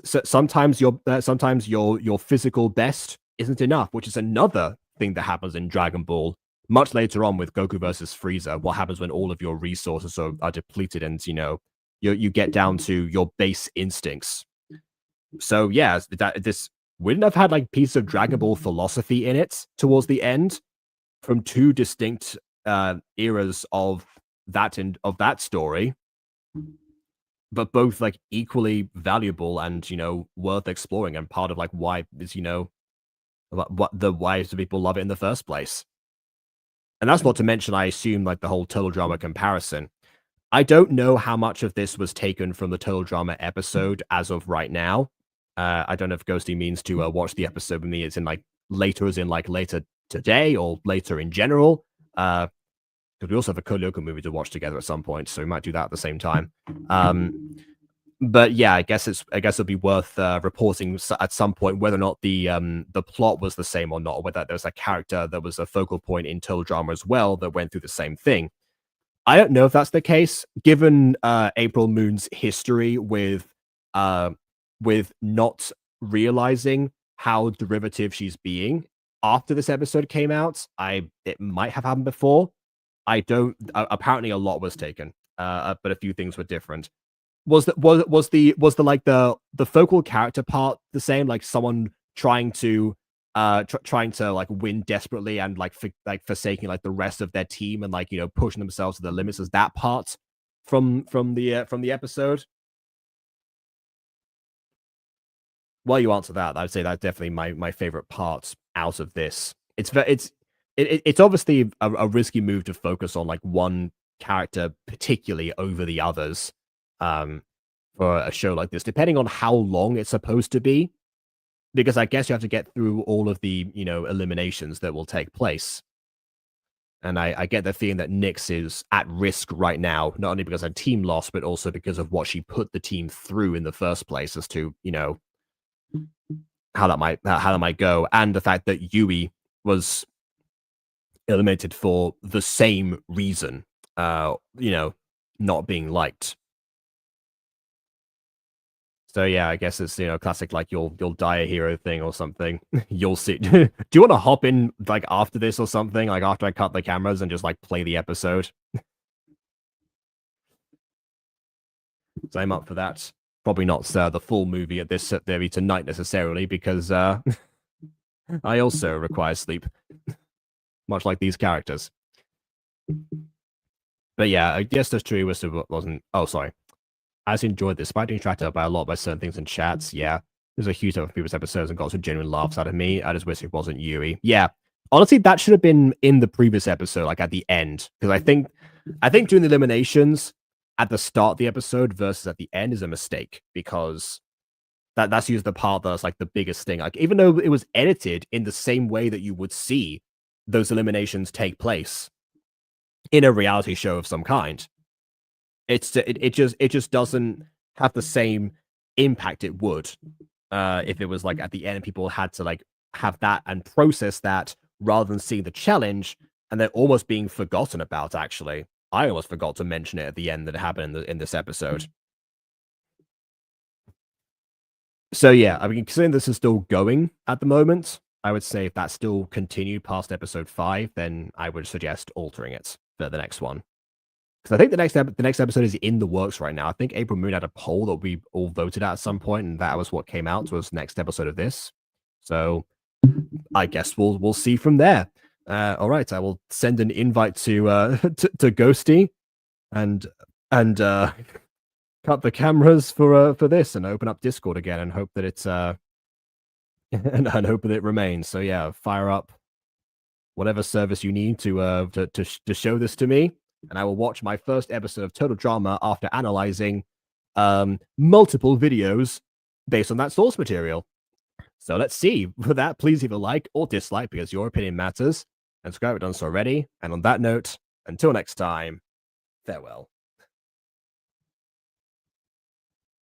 [SPEAKER 1] your physical best isn't enough, which is another thing that happens in Dragon Ball much later on with Goku versus Frieza. What happens when all of your resources are depleted and you get down to your base instincts. So yeah, this wouldn't have had like piece of Dragon Ball philosophy in it towards the end from two distinct eras of that story, but both like equally valuable and worth exploring and part of like why is why do people love it in the first place. And that's not to mention, I assume, like the whole Total Drama comparison. I don't know how much of this was taken from the Total Drama episode as of right now. I don't know if Ghosty means to watch the episode with me. It's in like later, as in like later today or later in general. Because we also have a Kolyoka movie to watch together at some point, so we might do that at the same time. But yeah, I guess it'll be worth reporting at some point whether or not the plot was the same or not, or whether there's a character that was a focal point in Total Drama as well that went through the same thing. I don't know if that's the case, given Apwil Moon's history with not realizing how derivative she's being after this episode came out. It might have happened before. I don't. Apparently, a lot was taken, but a few things were different. Was the focal character part the same? Like someone trying to like win desperately and like forsaking like the rest of their team and like pushing themselves to the limits. Is that part from the episode? While you answer that, I would say that's definitely my favorite part out of this. It's obviously a risky move to focus on like one character particularly over the others for a show like this, depending on how long it's supposed to be, because I guess you have to get through all of the eliminations that will take place. And I get the feeling that Nyx is at risk right now, not only because her team lost, but also because of what she put the team through in the first place, as to how that might go, and the fact that Yui was eliminated for the same reason, not being liked. So yeah, I guess it's classic like you'll die a hero thing or something. You'll see. Do you want to hop in like after this or something? Like after I cut the cameras and just like play the episode? So I'm up for that. Probably not the full movie at this theory tonight necessarily, because I also require sleep, much like these characters. But yeah, I guess that's true. Wasn't. Oh, sorry. I just enjoyed this, despite being tracked out by a lot by certain things in chats. Yeah, there's a huge number of previous episodes and got some genuine laughs out of me. I just wish it wasn't Yui. Yeah, honestly, that should have been in the previous episode, like at the end, because I think doing the eliminations at the start of the episode versus at the end is a mistake, because that's usually the part that's like the biggest thing. Like, even though it was edited in the same way that you would see those eliminations take place in a reality show of some kind, it just doesn't have the same impact it would if it was like at the end people had to like have that and process that rather than seeing the challenge and then almost being forgotten about. Actually, I almost forgot to mention it at the end that it happened in this episode. So yeah, I mean, considering this is still going at the moment, I would say if that still continued past episode 5, then I would suggest altering it for the next one. Because I think the next episode is in the works right now. I think Apwil Moon had a poll that we all voted at some point, and that was what came out, was next episode of this. So I guess we'll see from there. All right, I will send an invite to Ghosty and cut the cameras for this and open up Discord again and hope that it's and hope that it remains. So yeah, fire up whatever service you need to show this to me, and I will watch my first episode of Total Drama after analyzing multiple videos based on that source material. So let's see. For that, please leave a like or dislike, because your opinion matters. And subscribe if you've done so already. And on that note, until next time, farewell.